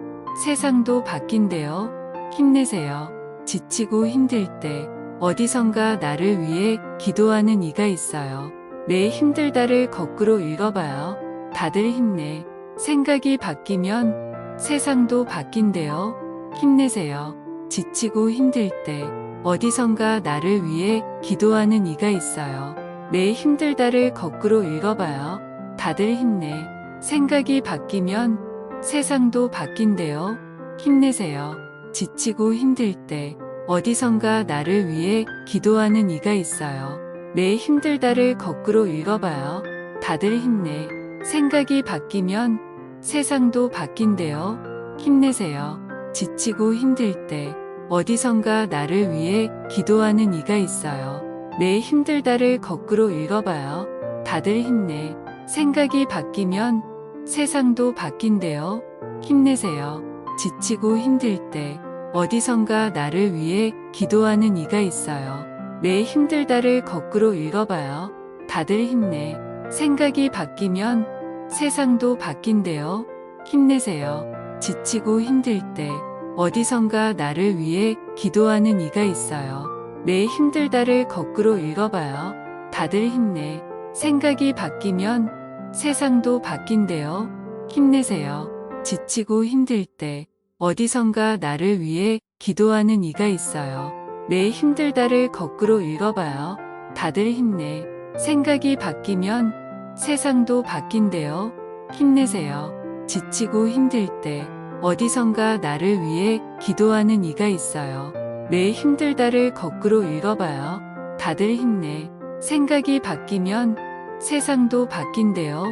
세상도 바뀐대요. 힘내세요. 지치고 힘들 때 어디선가 나를 위해 기도하는 이가 있어요. 내 힘들다를 거꾸로 읽어봐요. 다들 힘내. 생각이 바뀌면 세상도 바뀐대요. 힘내세요. 지치고 힘들 때 어디선가 나를 위해 기도하는 이가 있어요. 내 힘들다를 거꾸로 읽어봐요. 다들 힘내. 생각이 바뀌면 세상도 바뀐대요. 힘내세요. 지치고 힘들 때 어디선가 나를 위해 기도하는 이가 있어요. 내 힘들다를 거꾸로 읽어봐요. 다들 힘내. 생각이 바뀌면 세상도 바뀐대요. 힘내세요. 지치고 힘들 때 어디선가 나를 위해 기도하는 이가 있어요. 내 힘들다를 거꾸로 읽어봐요. 다들 힘내. 생각이 바뀌면 세상도 바뀐대요. 힘내세요. 지치고 힘들 때 어디선가 나를 위해 기도하는 이가 있어요. 내 힘들다를 거꾸로 읽어봐요. 다들 힘내. 생각이 바뀌면 세상도 바뀐대요. 힘내세요. 지치고 힘들 때 어디선가 나를 위해 기도하는 이가 있어요. 내 힘들다를 거꾸로 읽어봐요. 다들 힘내. 생각이 바뀌면 세상도 바뀐대요. 힘내세요. 지치고 힘들 때 어디선가 나를 위해 기도하는 이가 있어요. 내 힘들다를 거꾸로 읽어봐요. 다들 힘내. 생각이 바뀌면 세상도 바뀐대요. 힘내세요. 지치고 힘들 때 어디선가 나를 위해 기도하는 이가 있어요. 내 힘들다를 거꾸로 읽어봐요. 다들 힘내. 생각이 바뀌면 세상도 바뀐대요.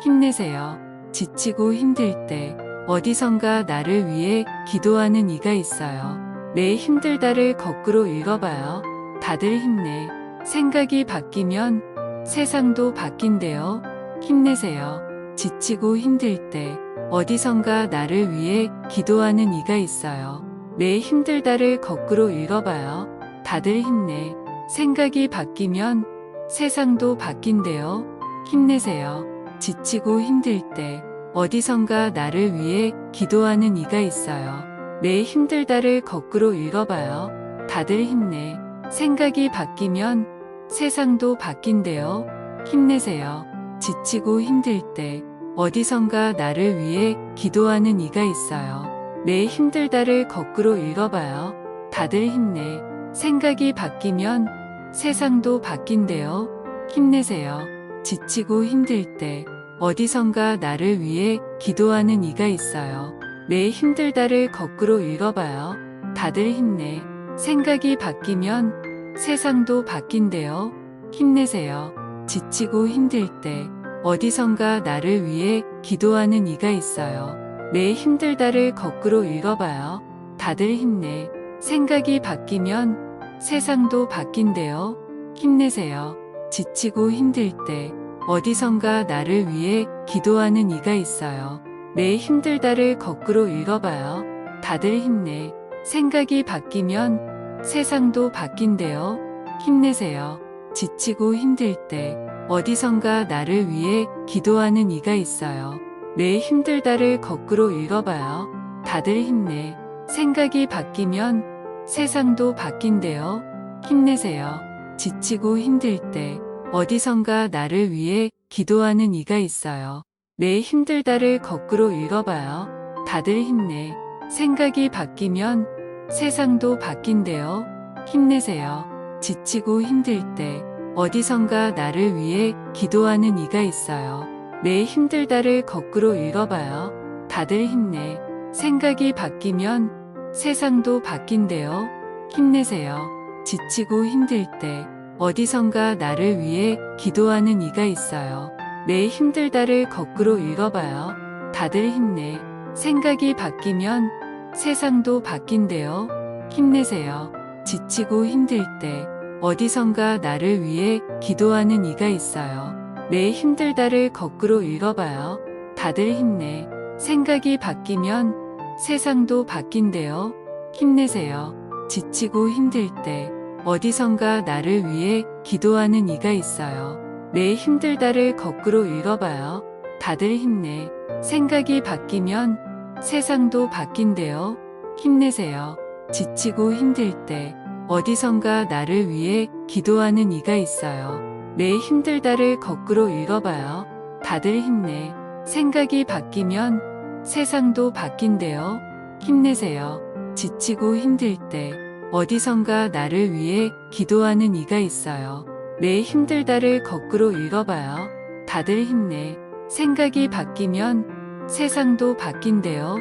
힘내세요. 지치고 힘들 때 어디선가 나를 위해 기도하는 이가 있어요. 내 힘들다를 거꾸로 읽어봐요. 다들 힘내. 생각이 바뀌면 세상도 바뀐대요. 힘내세요. 지치고 힘들 때 어디선가 나를 위해 기도하는 이가 있어요. 내 힘들다를 거꾸로 읽어봐요. 다들 힘내. 생각이 바뀌면 세상도 바뀐대요. 힘내세요. 지치고 힘들 때 어디선가 나를 위해 기도하는 이가 있어요. 내 힘들다를 거꾸로 읽어봐요. 다들 힘내. 생각이 바뀌면 세상도 바뀐대요. 힘내세요. 지치고 힘들 때 어디선가 나를 위해 기도하는 이가 있어요. 내 힘들다를 거꾸로 읽어봐요. 다들 힘내. 생각이 바뀌면 세상도 바뀐대요. 힘내세요. 지치고 힘들 때 어디선가 나를 위해 기도하는 이가 있어요. 내 힘들다를 거꾸로 읽어봐요. 다들 힘내. 생각이 바뀌면 세상도 바뀐대요. 힘내세요. 지치고 힘들 때 어디선가 나를 위해 기도하는 이가 있어요. 내 힘들다를 거꾸로 읽어봐요. 다들 힘내. 생각이 바뀌면 세상도 바뀐대요. 힘내세요. 지치고 힘들 때 어디선가 나를 위해 기도하는 이가 있어요. 내 힘들다를 거꾸로 읽어봐요. 다들 힘내. 생각이 바뀌면 세상도 바뀐대요. 힘내세요. 지치고 힘들 때 어디선가 나를 위해 기도하는 이가 있어요. 내 힘들다를 거꾸로 읽어봐요. 다들 힘내. 생각이 바뀌면 세상도 바뀐대요. 힘내세요. 지치고 힘들 때 어디선가 나를 위해 기도하는 이가 있어요. 내 힘들다를 거꾸로 읽어봐요. 다들 힘내. 생각이 바뀌면 세상도 바뀐대요. 힘내세요. 지치고 힘들 때 어디선가 나를 위해 기도하는 이가 있어요. 내 힘들다를 거꾸로 읽어봐요. 다들 힘내. 생각이 바뀌면 세상도 바뀐대요. 힘내세요. 지치고 힘들 때 어디선가 나를 위해 기도하는 이가 있어요. 내 힘들다를 거꾸로 읽어봐요. 다들 힘내. 생각이 바뀌면 세상도 바뀐대요. 힘내세요. 지치고 힘들 때 어디선가 나를 위해 기도하는 이가 있어요. 내 힘들다를 거꾸로 읽어봐요. 다들 힘내. 생각이 바뀌면 세상도 바뀐대요. 힘내세요. 지치고 힘들 때 어디선가 나를 위해 기도하는 이가 있어요. 내 힘들다를 거꾸로 읽어봐요. 다들 힘내. 생각이 바뀌면 세상도 바뀐대요. 힘내세요. 지치고 힘들 때 어디선가 나를 위해 기도하는 이가 있어요. 내 힘들다를 거꾸로 읽어봐요. 다들 힘내. 생각이 바뀌면 세상도 바뀐대요. 힘내세요. 지치고 힘들 때 어디선가 나를 위해 기도하는 이가 있어요. 내 힘들다를 거꾸로 읽어봐요. 다들 힘내. 생각이 바뀌면 세상도 바뀐대요.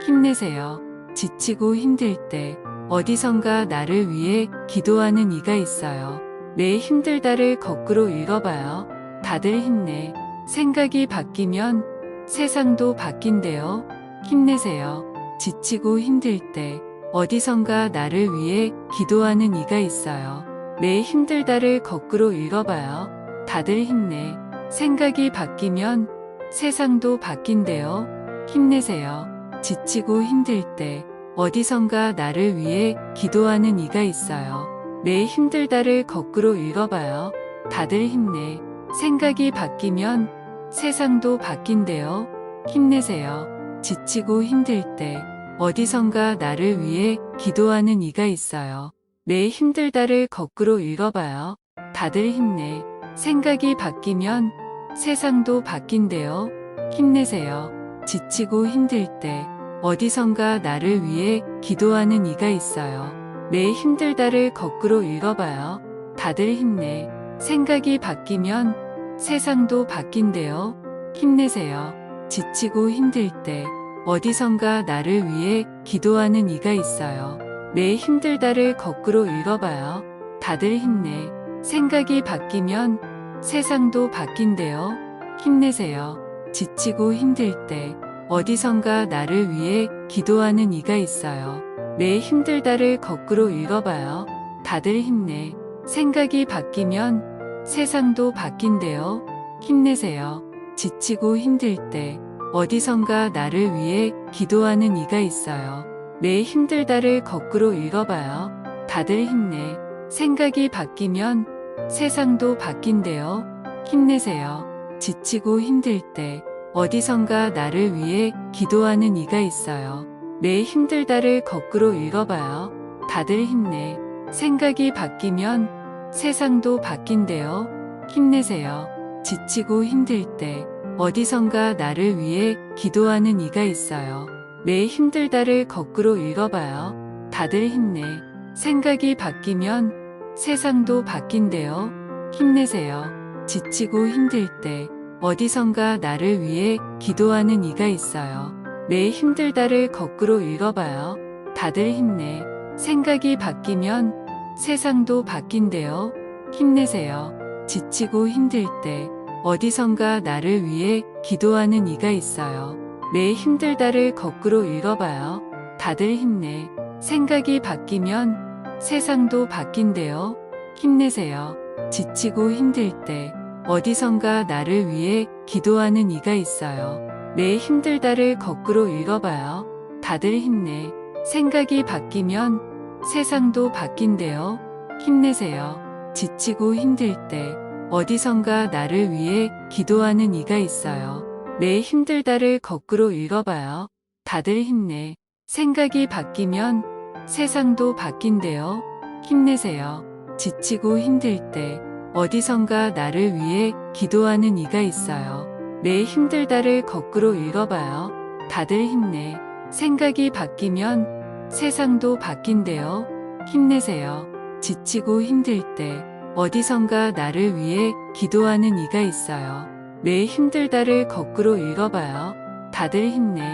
힘내세요. 지치고 힘들 때 어디선가 나를 위해 기도하는 이가 있어요. 내 힘들다를 거꾸로 읽어봐요. 다들 힘내. 생각이 바뀌면 세상도 바뀐대요. 힘내세요. 지치고 힘들 때 어디선가 나를 위해 기도하는 이가 있어요. 내 힘들다를 거꾸로 읽어봐요. 다들 힘내. 생각이 바뀌면 세상도 바뀐대요. 힘내세요. 지치고 힘들 때 어디선가 나를 위해 기도하는 이가 있어요. 내 힘들다를 거꾸로 읽어봐요. 다들 힘내. 생각이 바뀌면 세상도 바뀐대요. 힘내세요. 지치고 힘들 때 어디선가 나를 위해 기도하는 이가 있어요. 내 힘들다를 거꾸로 읽어봐요. 다들 힘내. 생각이 바뀌면 세상도 바뀐대요. 힘내세요. 지치고 힘들 때 어디선가 나를 위해 기도하는 이가 있어요. 내 힘들다를 거꾸로 읽어봐요. 다들 힘내. 생각이 바뀌면 세상도 바뀐대요. 힘내세요. 지치고 힘들 때 어디선가 나를 위해 기도하는 이가 있어요. 내 힘들다를 거꾸로 읽어봐요. 다들 힘내. 생각이 바뀌면 세상도 바뀐대요. 힘내세요. 지치고 힘들 때 어디선가 나를 위해 기도하는 이가 있어요. 내 힘들다를 거꾸로 읽어봐요. 다들 힘내. 생각이 바뀌면 세상도 바뀐대요. 힘내세요. 지치고 힘들 때 어디선가 나를 위해 기도하는 이가 있어요. 내 힘들다를 거꾸로 읽어봐요. 다들 힘내. 생각이 바뀌면 세상도 바뀐대요. 힘내세요. 지치고 힘들 때 어디선가 나를 위해 기도하는 이가 있어요. 내 힘들다를 거꾸로 읽어봐요. 다들 힘내. 생각이 바뀌면 세상도 바뀐대요. 힘내세요. 지치고 힘들 때 어디선가 나를 위해 기도하는 이가 있어요. 내 힘들다를 거꾸로 읽어봐요. 다들 힘내. 생각이 바뀌면 세상도 바뀐대요. 힘내세요. 지치고 힘들 때 어디선가 나를 위해 기도하는 이가 있어요. 내 힘들다를 거꾸로 읽어봐요. 다들 힘내. 생각이 바뀌면 세상도 바뀐대요. 힘내세요. 지치고 힘들 때 어디선가 나를 위해 기도하는 이가 있어요. 내 힘들다를 거꾸로 읽어봐요. 다들 힘내. 생각이 바뀌면 세상도 바뀐대요. 힘내세요. 지치고 힘들 때 어디선가 나를 위해 기도하는 이가 있어요. 내 힘들다를 거꾸로 읽어봐요. 다들 힘내. 생각이 바뀌면 세상도 바뀐대요. 힘내세요. 지치고 힘들 때 어디선가 나를 위해 기도하는 이가 있어요. 내 힘들다를 거꾸로 읽어봐요. 다들 힘내. 생각이 바뀌면 세상도 바뀐대요. 힘내세요. 지치고 힘들 때 어디선가 나를 위해 기도하는 이가 있어요. 내 힘들다를 거꾸로 읽어봐요. 다들 힘내. 생각이 바뀌면 세상도 바뀐대요. 힘내세요. 지치고 힘들 때 어디선가 나를 위해 기도하는 이가 있어요. 내 힘들다를 거꾸로 읽어봐요. 다들 힘내.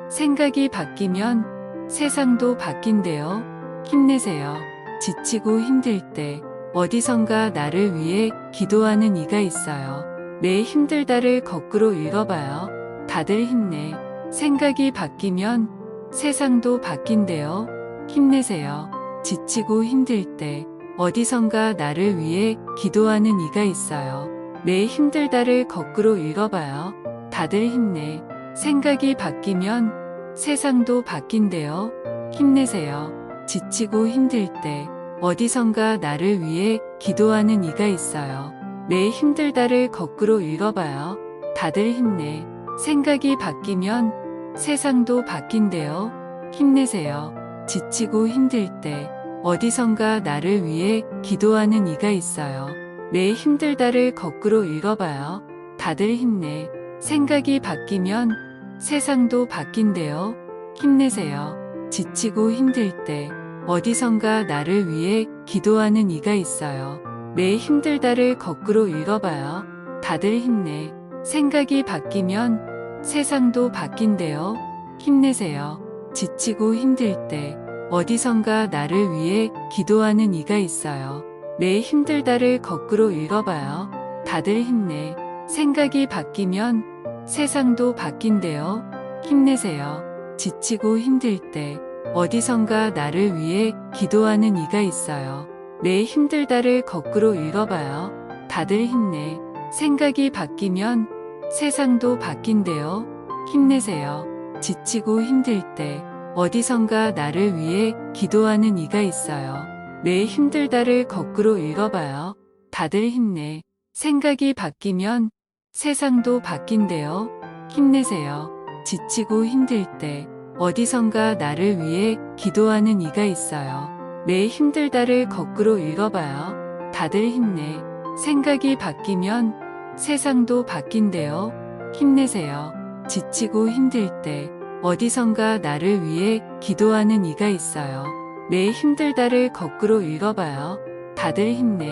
생각이 바뀌면 세상도 바뀐대요. 힘내세요. 지치고 힘들 때 어디선가 나를 위해 기도하는 이가 있어요. 내 힘들다를 거꾸로 읽어봐요. 다들 힘내. 생각이 바뀌면 세상도 바뀐대요. 힘내세요. 지치고 힘들 때 어디선가 나를 위해 기도하는 이가 있어요. 내 힘들다를 거꾸로 읽어봐요. 다들 힘내. 생각이 바뀌면 세상도 바뀐대요. 힘내세요. 지치고 힘들 때 어디선가 나를 위해 기도하는 이가 있어요. 내 힘들다를 거꾸로 읽어봐요. 다들 힘내. 생각이 바뀌면 세상도 바뀐대요. 힘내세요. 지치고 힘들 때 어디선가 나를 위해 기도하는 이가 있어요. 내 힘들다를 거꾸로 읽어봐요. 다들 힘내. 생각이 바뀌면 세상도 바뀐대요. 힘내세요. 지치고 힘들 때 어디선가 나를 위해 기도하는 이가 있어요. 내 힘들다를 거꾸로 읽어봐요. 다들 힘내. 생각이 바뀌면 세상도 바뀐대요. 힘내세요. 지치고 힘들 때 어디선가 나를 위해 기도하는 이가 있어요. 내 힘들다를 거꾸로 읽어봐요. 다들 힘내. 생각이 바뀌면 세상도 바뀐대요. 힘내세요. 지치고 힘들 때 어디선가 나를 위해 기도하는 이가 있어요. 내 힘들다를 거꾸로 읽어봐요. 다들 힘내. 생각이 바뀌면 세상도 바뀐대요. 힘내세요. 지치고 힘들 때 어디선가 나를 위해 기도하는 이가 있어요. 내 힘들다를 거꾸로 읽어봐요. 다들 힘내. 생각이 바뀌면 세상도 바뀐대요. 힘내세요. 지치고 힘들 때 어디선가 나를 위해 기도하는 이가 있어요. 내 힘들다를 거꾸로 읽어봐요. 다들 힘내. 생각이 바뀌면 세상도 바뀐대요. 힘내세요. 지치고 힘들 때 어디선가 나를 위해 기도하는 이가 있어요. 내 힘들다를 거꾸로 읽어봐요. 다들 힘내.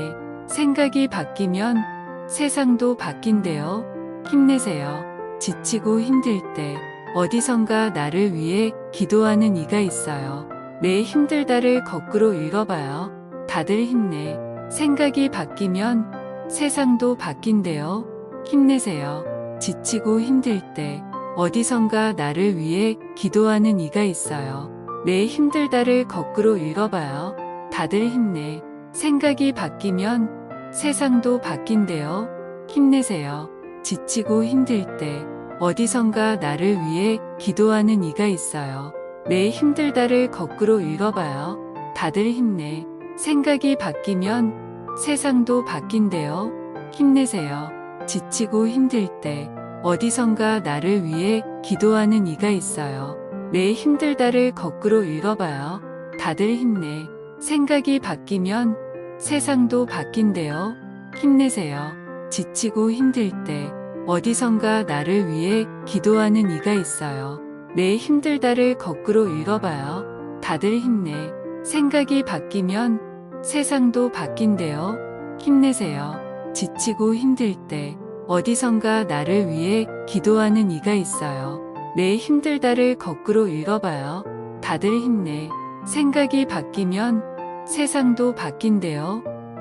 생각이 바뀌면 세상도 바뀐대요. 힘내세요. 지치고 힘들 때 어디선가 나를 위해 기도하는 이가 있어요. 내 힘들다를 거꾸로 읽어봐요. 다들 힘내. 생각이 바뀌면 세상도 바뀐대요. 힘내세요. 지치고 힘들 때 어디선가 나를 위해 기도하는 이가 있어요. 내 힘들다를 거꾸로 읽어봐요. 다들 힘내. 생각이 바뀌면 세상도 바뀐대요. 힘내세요. 지치고 힘들 때 어디선가 나를 위해 기도하는 이가 있어요. 내 힘들다를 거꾸로 읽어봐요. 다들 힘내. 생각이 바뀌면 세상도 바뀐대요. 힘내세요. 지치고 힘들 때 어디선가 나를 위해 기도하는 이가 있어요. 내 힘들다를 거꾸로 읽어봐요. 다들 힘내. 생각이 바뀌면 세상도 바뀐대요. 힘내세요. 지치고 힘들 때 어디선가 나를 위해 기도하는 이가 있어요. 내 힘들다를 거꾸로 읽어봐요. 다들 힘내. 생각이 바뀌면 세상도 바뀐대요. 힘내세요. 지치고 힘들 때 어디선가 나를 위해 기도하는 이가 있어요. 내 힘들다를 거꾸로 읽어봐요. 다들 힘내. 생각이 바뀌면 세상도 바뀐대요.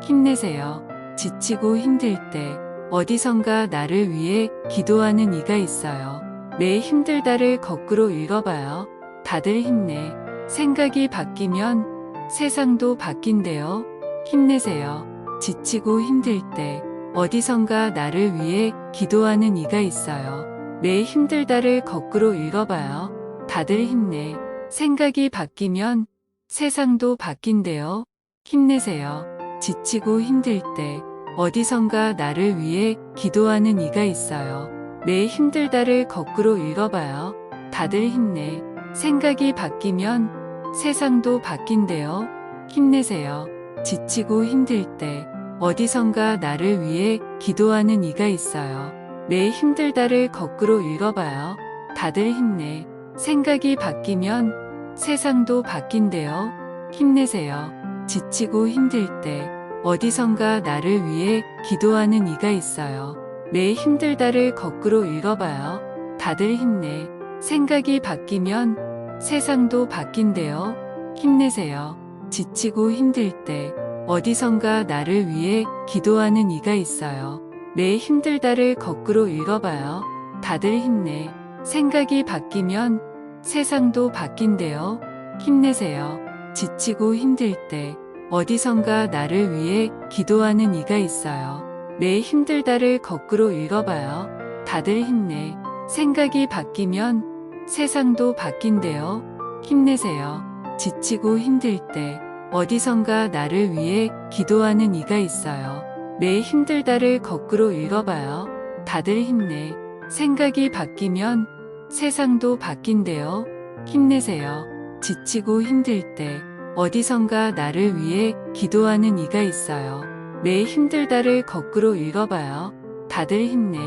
힘내세요. 지치고 힘들 때 어디선가 나를 위해 기도하는 이가 있어요. 내 힘들다를 거꾸로 읽어봐요. 다들 힘내. 생각이 바뀌면 세상도 바뀐대요. 힘내세요. 지치고 힘들 때 어디선가 나를 위해 기도하는 이가 있어요. 내 힘들다를 거꾸로 읽어봐요. 다들 힘내. 생각이 바뀌면 세상도 바뀐대요. 힘내세요. 지치고 힘들 때 어디선가 나를 위해 기도하는 이가 있어요. 내 힘들다를 거꾸로 읽어봐요. 다들 힘내. 생각이 바뀌면 세상도 바뀐대요. 힘내세요. 지치고 힘들 때 어디선가 나를 위해 기도하는 이가 있어요. 내 힘들다를 거꾸로 읽어봐요. 다들 힘내. 생각이 바뀌면 세상도 바뀐대요. 힘내세요. 지치고 힘들 때 어디선가 나를 위해 기도하는 이가 있어요. 내 힘들다를 거꾸로 읽어봐요. 다들 힘내. 생각이 바뀌면 세상도 바뀐대요. 힘내세요. 지치고 힘들 때 어디선가 나를 위해 기도하는 이가 있어요. 내 힘들다를 거꾸로 읽어봐요. 다들 힘내. 생각이 바뀌면 세상도 바뀐대요. 힘내세요. 지치고 힘들 때 어디선가 나를 위해 기도하는 이가 있어요. 내 힘들다를 거꾸로 읽어봐요. 다들 힘내. 생각이 바뀌면 세상도 바뀐대요. 힘내세요. 지치고 힘들 때 어디선가 나를 위해 기도하는 이가 있어요. 내 힘들다를 거꾸로 읽어봐요. 다들 힘내. 생각이 바뀌면 세상도 바뀐대요. 힘내세요. 지치고 힘들 때 어디선가 나를 위해 기도하는 이가 있어요. 내 힘들다를 거꾸로 읽어봐요. 다들 힘내.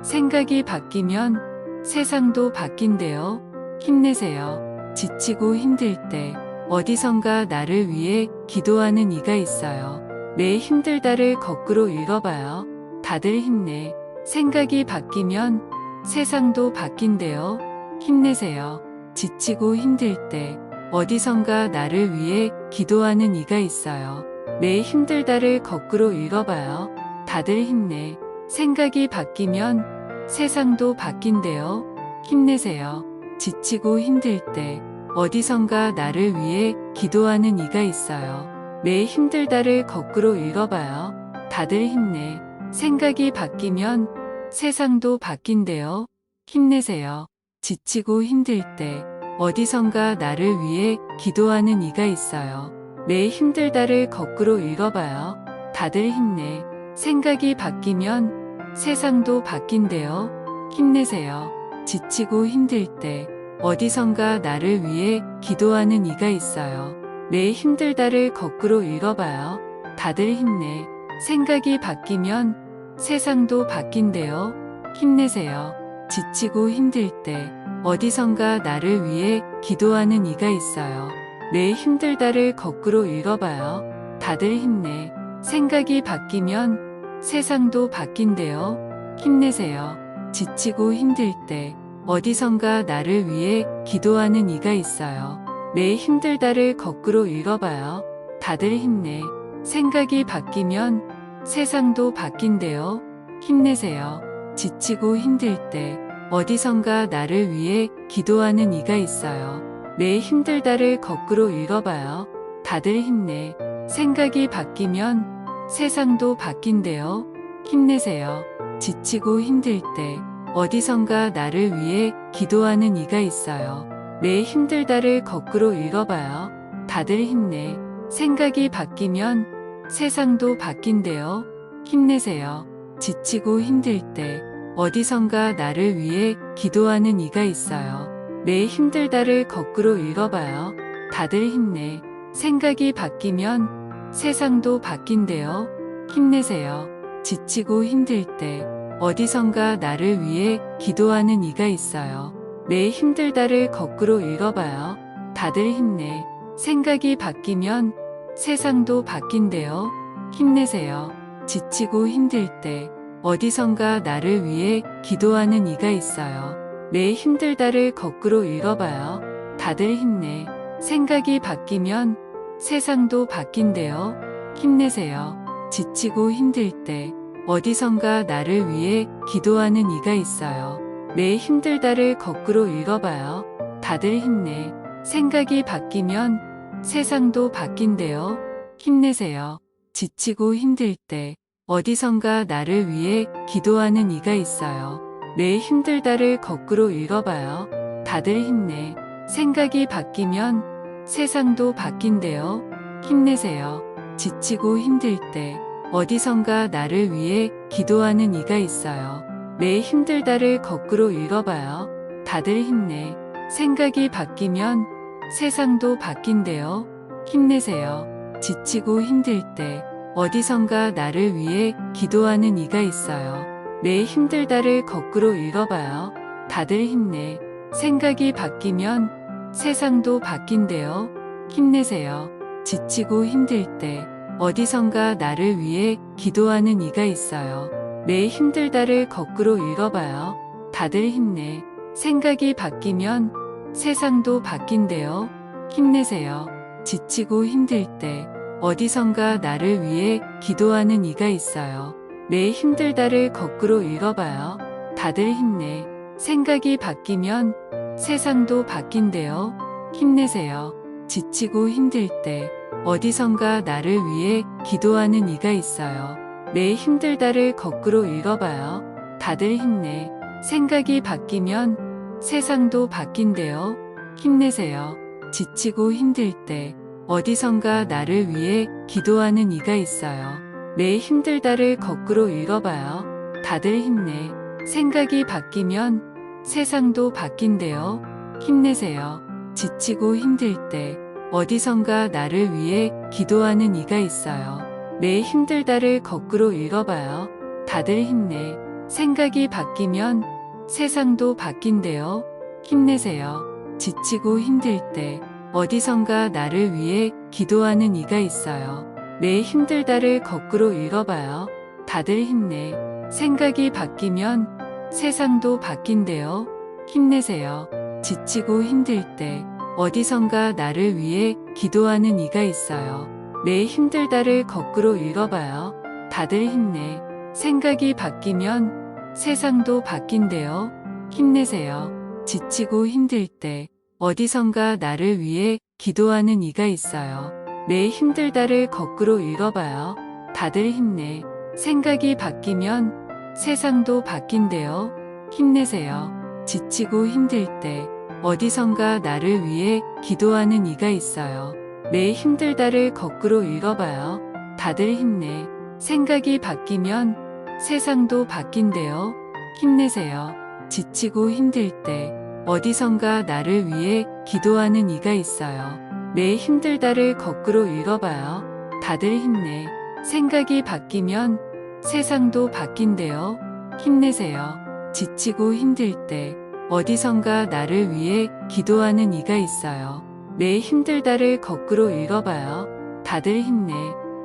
생각이 바뀌면 세상도 바뀐대요. 힘내세요. 지치고 힘들 때 어디선가 나를 위해 기도하는 이가 있어요. 내 힘들다를 거꾸로 읽어봐요. 다들 힘내. 생각이 바뀌면 세상도 바뀐대요. 힘내세요. 지치고 힘들 때 어디선가 나를 위해 기도하는 이가 있어요. 내 힘들다를 거꾸로 읽어봐요. 다들 힘내. 생각이 바뀌면 세상도 바뀐대요. 힘내세요. 지치고 힘들 때 어디선가 나를 위해 기도하는 이가 있어요. 내 힘들다를 거꾸로 읽어봐요. 다들 힘내. 생각이 바뀌면 세상도 바뀐대요. 힘내세요. 지치고 힘들 때 어디선가 나를 위해 기도하는 이가 있어요. 내 힘들다를 거꾸로 읽어봐요. 다들 힘내. 생각이 바뀌면 세상도 바뀐대요. 힘내세요. 지치고 힘들 때 어디선가 나를 위해 기도하는 이가 있어요. 내 힘들다를 거꾸로 읽어봐요. 다들 힘내. 생각이 바뀌면 세상도 바뀐대요. 힘내세요. 지치고 힘들 때 어디선가 나를 위해 기도하는 이가 있어요. 내 힘들다를 거꾸로 읽어봐요. 다들 힘내. 생각이 바뀌면 세상도 바뀐대요. 힘내세요. 지치고 힘들 때 어디선가 나를 위해 기도하는 이가 있어요. 내 힘들다를 거꾸로 읽어봐요. 다들 힘내. 생각이 바뀌면 세상도 바뀐대요. 힘내세요. 지치고 힘들 때 어디선가 나를 위해 기도하는 이가 있어요. 내 힘들다를 거꾸로 읽어봐요. 다들 힘내. 생각이 바뀌면 세상도 바뀐대요. 힘내세요. 지치고 힘들 때 어디선가 나를 위해 기도하는 이가 있어요. 내 힘들다를 거꾸로 읽어봐요. 다들 힘내. 생각이 바뀌면 세상도 바뀐대요. 힘내세요. 지치고 힘들 때 어디선가 나를 위해 기도하는 이가 있어요. 내 힘들다를 거꾸로 읽어봐요. 다들 힘내. 생각이 바뀌면 세상도 바뀐대요. 힘내세요. 지치고 힘들 때 어디선가 나를 위해 기도하는 이가 있어요. 내 힘들다를 거꾸로 읽어봐요. 다들 힘내. 생각이 바뀌면 세상도 바뀐대요. 힘내세요. 지치고 힘들 때 어디선가 나를 위해 기도하는 이가 있어요. 내 힘들다를 거꾸로 읽어봐요. 다들 힘내. 생각이 바뀌면 세상도 바뀐대요. 힘내세요. 지치고 힘들 때 어디선가 나를 위해 기도하는 이가 있어요. 내 힘들다를 거꾸로 읽어봐요. 다들 힘내. 생각이 바뀌면 세상도 바뀐대요. 힘내세요. 지치고 힘들 때 어디선가 나를 위해 기도하는 이가 있어요. 내 힘들다를 거꾸로 읽어봐요. 다들 힘내. 생각이 바뀌면 세상도 바뀐대요. 힘내세요. 지치고 힘들 때 어디선가 나를 위해 기도하는 이가 있어요. 내 힘들다를 거꾸로 읽어봐요. 다들 힘내. 생각이 바뀌면 세상도 바뀐대요. 힘내세요. 지치고 힘들 때 어디선가 나를 위해 기도하는 이가 있어요. 내 힘들다를 거꾸로 읽어봐요. 다들 힘내. 생각이 바뀌면 세상도 바뀐대요. 힘내세요. 지치고 힘들 때 어디선가 나를 위해 기도하는 이가 있어요. 내 힘들다를 거꾸로 읽어봐요. 다들 힘내. 생각이 바뀌면 세상도 바뀐대요. 힘내세요. 지치고 힘들 때 어디선가 나를 위해 기도하는 이가 있어요. 내 힘들다를 거꾸로 읽어봐요. 다들 힘내. 생각이 바뀌면 세상도 바뀐대요. 힘내세요. 지치고 힘들 때 어디선가 나를 위해 기도하는 이가 있어요. 내 힘들다를 거꾸로 읽어봐요. 다들 힘내. 생각이 바뀌면 세상도 바뀐대요. 힘내세요. 지치고 힘들 때 어디선가 나를 위해 기도하는 이가 있어요. 내 힘들다를 거꾸로 읽어봐요. 다들 힘내. 생각이 바뀌면 세상도 바뀐대요. 힘내세요. 지치고 힘들 때 어디선가 나를 위해 기도하는 이가 있어요. 내 힘들다를 거꾸로 읽어봐요. 다들 힘내. 생각이 바뀌면 세상도 바뀐대요. 힘내세요. 지치고 힘들 때 어디선가 나를 위해 기도하는 이가 있어요. 내 힘들다를 거꾸로 읽어봐요. 다들 힘내. 생각이 바뀌면 세상도 바뀐대요. 힘내세요. 지치고 힘들 때 어디선가 나를 위해 기도하는 이가 있어요. 내 힘들다를 거꾸로 읽어봐요. 다들 힘내. 생각이 바뀌면 세상도 바뀐대요. 힘내세요. 지치고 힘들 때 어디선가 나를 위해 기도하는 이가 있어요. 내 힘들다를 거꾸로 읽어봐요. 다들 힘내. 생각이 바뀌면 세상도 바뀐대요. 힘내세요. 지치고 힘들 때 어디선가 나를 위해 기도하는 이가 있어요. 내 힘들다를 거꾸로 읽어봐요. 다들 힘내. 생각이 바뀌면 세상도 바뀐대요. 힘내세요. 지치고 힘들 때 어디선가 나를 위해 기도하는 이가 있어요. 내 힘들다를 거꾸로 읽어봐요. 다들 힘내. 생각이 바뀌면 세상도 바뀐대요. 힘내세요. 지치고 힘들 때 어디선가 나를 위해 기도하는 이가 있어요. 내 힘들다를 거꾸로 읽어봐요. 다들 힘내.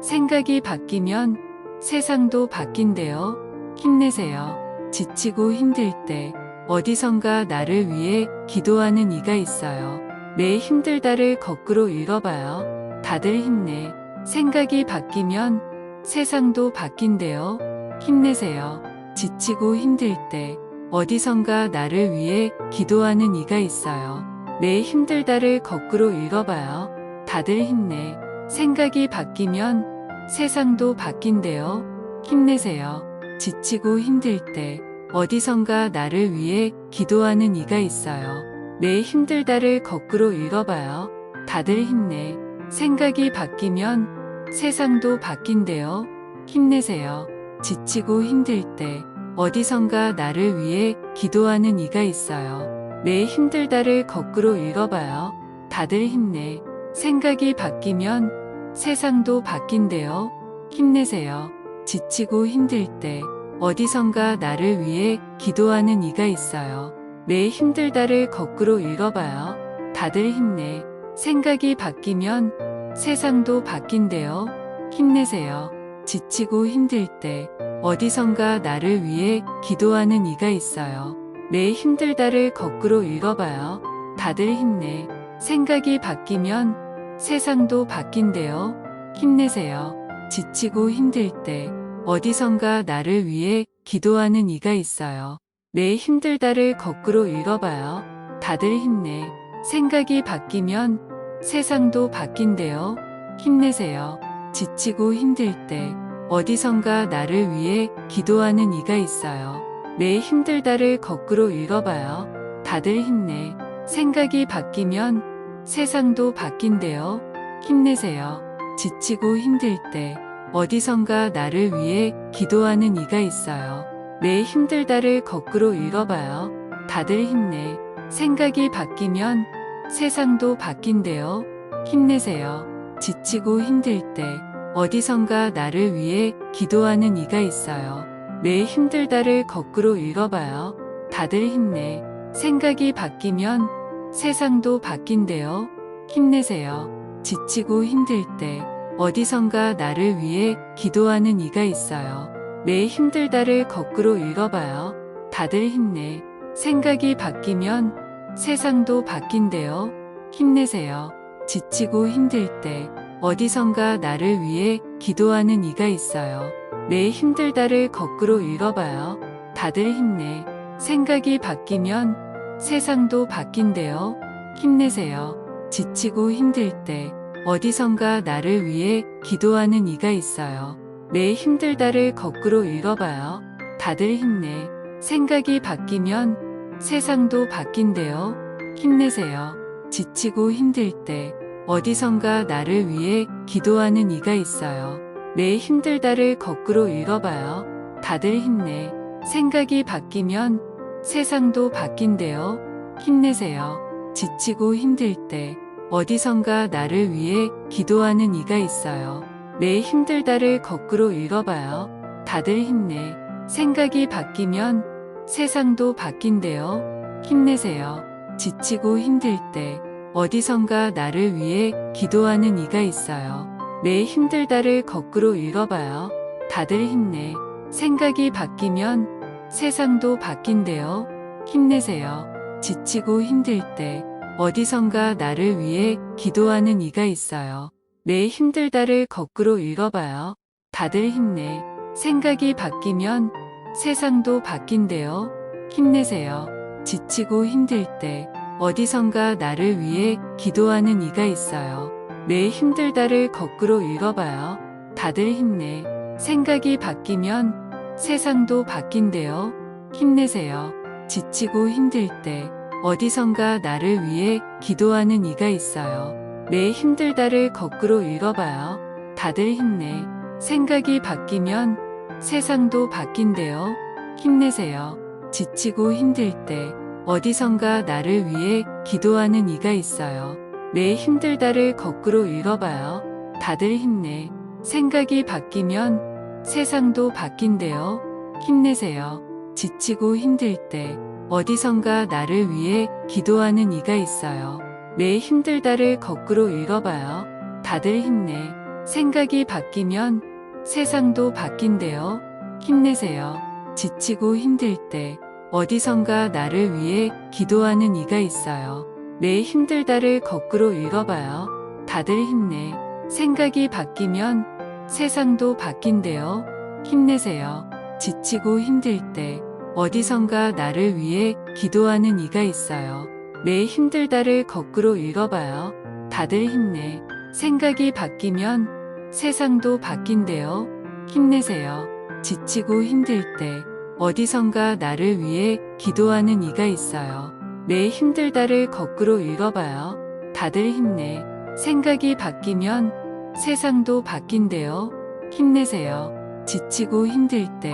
생각이 바뀌면 세상도 바뀐대요. 힘내세요. 지치고 힘들 때 어디선가 나를 위해 기도하는 이가 있어요. 내 힘들다를 거꾸로 읽어봐요. 다들 힘내. 생각이 바뀌면 세상도 바뀐대요. 힘내세요. 지치고 힘들 때 어디선가 나를 위해 기도하는 이가 있어요. 내 힘들다를 거꾸로 읽어봐요. 다들 힘내. 생각이 바뀌면 세상도 바뀐대요. 힘내세요. 지치고 힘들 때 어디선가 나를 위해 기도하는 이가 있어요. 내 힘들다를 거꾸로 읽어봐요. 다들 힘내. 생각이 바뀌면 세상도 바뀐대요. 힘내세요. 지치고 힘들 때 어디선가 나를 위해 기도하는 이가 있어요. 내 힘들다를 거꾸로 읽어봐요. 다들 힘내. 생각이 바뀌면 세상도 바뀐대요. 힘내세요. 지치고 힘들 때 어디선가 나를 위해 기도하는 이가 있어요. 내 힘들다를 거꾸로 읽어봐요. 다들 힘내. 생각이 바뀌면 세상도 바뀐대요. 힘내세요. 지치고 힘들 때 어디선가 나를 위해 기도하는 이가 있어요. 내 힘들다를 거꾸로 읽어봐요. 다들 힘내. 생각이 바뀌면 세상도 바뀐대요. 힘내세요. 지치고 힘들 때 어디선가 나를 위해 기도하는 이가 있어요. 내 힘들다를 거꾸로 읽어봐요. 다들 힘내. 생각이 바뀌면 세상도 바뀐대요. 힘내세요. 지치고 힘들 때 어디선가 나를 위해 기도하는 이가 있어요. 내 힘들다를 거꾸로 읽어봐요. 다들 힘내. 생각이 바뀌면 세상도 바뀐대요. 힘내세요. 지치고 힘들 때 어디선가 나를 위해 기도하는 이가 있어요. 내 힘들다를 거꾸로 읽어봐요. 다들 힘내. 생각이 바뀌면 세상도 바뀐대요. 힘내세요. 지치고 힘들 때 어디선가 나를 위해 기도하는 이가 있어요. 내 힘들다를 거꾸로 읽어봐요. 다들 힘내. 생각이 바뀌면 세상도 바뀐대요. 힘내세요. 지치고 힘들 때 어디선가 나를 위해 기도하는 이가 있어요. 내 힘들다를 거꾸로 읽어봐요. 다들 힘내. 생각이 바뀌면 세상도 바뀐대요. 힘내세요. 지치고 힘들 때 어디선가 나를 위해 기도하는 이가 있어요. 내 힘들다를 거꾸로 읽어봐요. 다들 힘내. 생각이 바뀌면 세상도 바뀐대요. 힘내세요. 지치고 힘들 때 어디선가 나를 위해 기도하는 이가 있어요. 내 힘들다를 거꾸로 읽어봐요. 다들 힘내. 생각이 바뀌면 세상도 바뀐대요. 힘내세요. 지치고 힘들 때 어디선가 나를 위해 기도하는 이가 있어요. 내 힘들다를 거꾸로 읽어봐요. 다들 힘내. 생각이 바뀌면 세상도 바뀐대요. 힘내세요. 지치고 힘들 때 어디선가 나를 위해 기도하는 이가 있어요. 내 힘들다를 거꾸로 읽어봐요. 다들 힘내. 생각이 바뀌면 세상도 바뀐대요. 힘내세요. 지치고 힘들 때 어디선가 나를 위해 기도하는 이가 있어요. 내 힘들다를 거꾸로 읽어봐요. 다들 힘내. 생각이 바뀌면 세상도 바뀐대요. 힘내세요. 지치고 힘들 때 어디선가 나를 위해 기도하는 이가 있어요. 내 힘들다를 거꾸로 읽어봐요. 다들 힘내. 생각이 바뀌면 세상도 바뀐대요. 힘내세요. 지치고 힘들 때 어디선가 나를 위해 기도하는 이가 있어요. 내 힘들다를 거꾸로 읽어봐요. 다들 힘내. 생각이 바뀌면 세상도 바뀐대요. 힘내세요. 지치고 힘들 때 어디선가 나를 위해 기도하는 이가 있어요. 내 힘들다를 거꾸로 읽어봐요. 다들 힘내. 생각이 바뀌면 세상도 바뀐대요. 힘내세요. 지치고 힘들 때 어디선가 나를 위해 기도하는 이가 있어요. 내 힘들다를 거꾸로 읽어봐요. 다들 힘내. 생각이 바뀌면 세상도 바뀐대요. 힘내세요. 지치고 힘들 때 어디선가 나를 위해 기도하는 이가 있어요. 내 힘들다를 거꾸로 읽어봐요. 다들 힘내. 생각이 바뀌면 세상도 바뀐대요. 힘내세요. 지치고 힘들 때 어디선가 나를 위해 기도하는 이가 있어요. 내 힘들다를 거꾸로 읽어봐요. 다들 힘내. 생각이 바뀌면 세상도 바뀐대요. 힘내세요. 지치고 힘들 때 어디선가 나를 위해 기도하는 이가 있어요. 내 힘들다를 거꾸로 읽어봐요. 다들 힘내. 생각이 바뀌면 세상도 바뀐대요. 힘내세요. 지치고 힘들 때 어디선가 나를 위해 기도하는 이가 있어요. 내 힘들다를 거꾸로 읽어봐요. 다들 힘내. 생각이 바뀌면 세상도 바뀐대요. 힘내세요. 지치고 힘들 때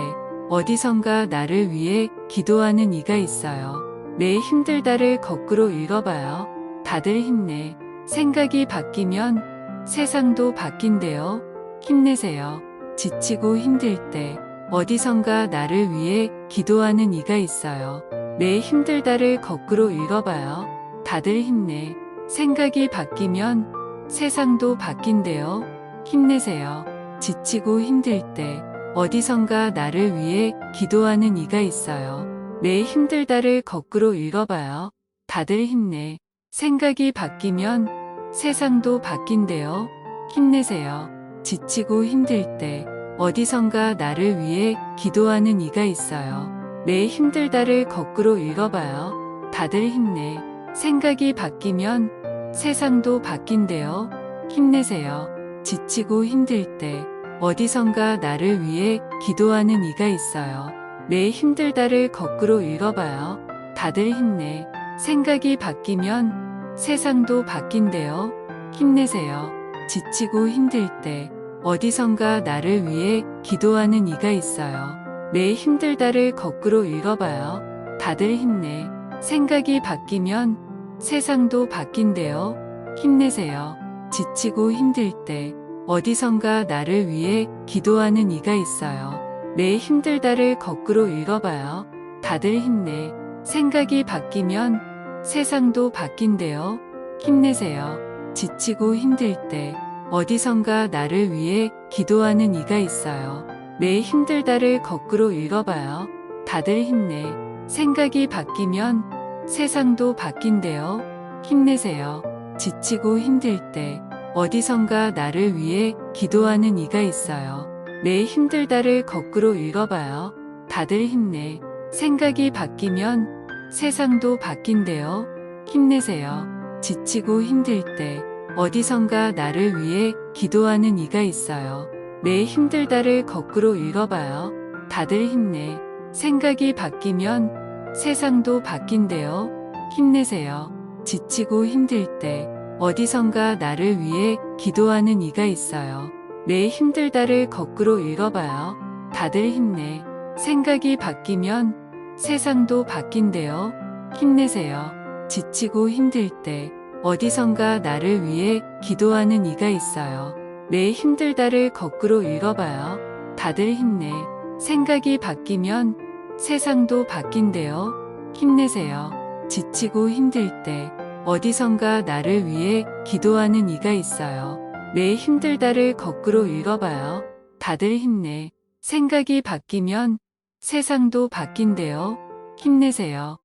어디선가 나를 위해 기도하는 이가 있어요. 내 힘들다를 거꾸로 읽어봐요. 다들 힘내. 생각이 바뀌면 세상도 바뀐대요. 힘내세요. 지치고 힘들 때 어디선가 나를 위해 기도하는 이가 있어요. 내 힘들다를 거꾸로 읽어봐요. 다들 힘내. 생각이 바뀌면 세상도 바뀐대요. 힘내세요. 지치고 힘들 때 어디선가 나를 위해 기도하는 이가 있어요. 내 힘들다를 거꾸로 읽어봐요. 다들 힘내. 생각이 바뀌면 세상도 바뀐대요. 힘내세요. 지치고 힘들 때 어디선가 나를 위해 기도하는 이가 있어요. 내 힘들다를 거꾸로 읽어봐요. 다들 힘내. 생각이 바뀌면 세상도 바뀐대요. 힘내세요. 지치고 힘들 때 어디선가 나를 위해 기도하는 이가 있어요. 내 힘들다를 거꾸로 읽어봐요. 다들 힘내. 생각이 바뀌면 세상도 바뀐대요. 힘내세요. 지치고 힘들 때 어디선가 나를 위해 기도하는 이가 있어요. 내 힘들다를 거꾸로 읽어봐요. 다들 힘내. 생각이 바뀌면 세상도 바뀐대요. 힘내세요. 지치고 힘들 때 어디선가 나를 위해 기도하는 이가 있어요. 내 힘들다를 거꾸로 읽어봐요. 다들 힘내. 생각이 바뀌면 세상도 바뀐대요. 힘내세요. 지치고 힘들 때 어디선가 나를 위해 기도하는 이가 있어요. 내 힘들다를 거꾸로 읽어봐요. 다들 힘내. 생각이 바뀌면 세상도 바뀐대요. 힘내세요. 지치고 힘들 때 어디선가 나를 위해 기도하는 이가 있어요. 내 힘들다를 거꾸로 읽어봐요. 다들 힘내. 생각이 바뀌면 세상도 바뀐대요. 힘내세요. 지치고 힘들 때 어디선가 나를 위해 기도하는 이가 있어요. 내 힘들다를 거꾸로 읽어봐요. 다들 힘내. 생각이 바뀌면 세상도 바뀐대요. 힘내세요. 지치고 힘들 때 어디선가 나를 위해 기도하는 이가 있어요. 내 힘들다를 거꾸로 읽어봐요. 다들 힘내. 생각이 바뀌면 세상도 바뀐대요. 힘내세요. 지치고 힘들 때 어디선가 나를 위해 기도하는 이가 있어요. 내 힘들다를 거꾸로 읽어봐요. 다들 힘내. 생각이 바뀌면 세상도 바뀐대요. 힘내세요. 지치고 힘들 때 어디선가 나를 위해 기도하는 이가 있어요. 내 힘들다를 거꾸로 읽어봐요. 다들 힘내. 생각이 바뀌면 세상도 바뀐대요. 힘내세요.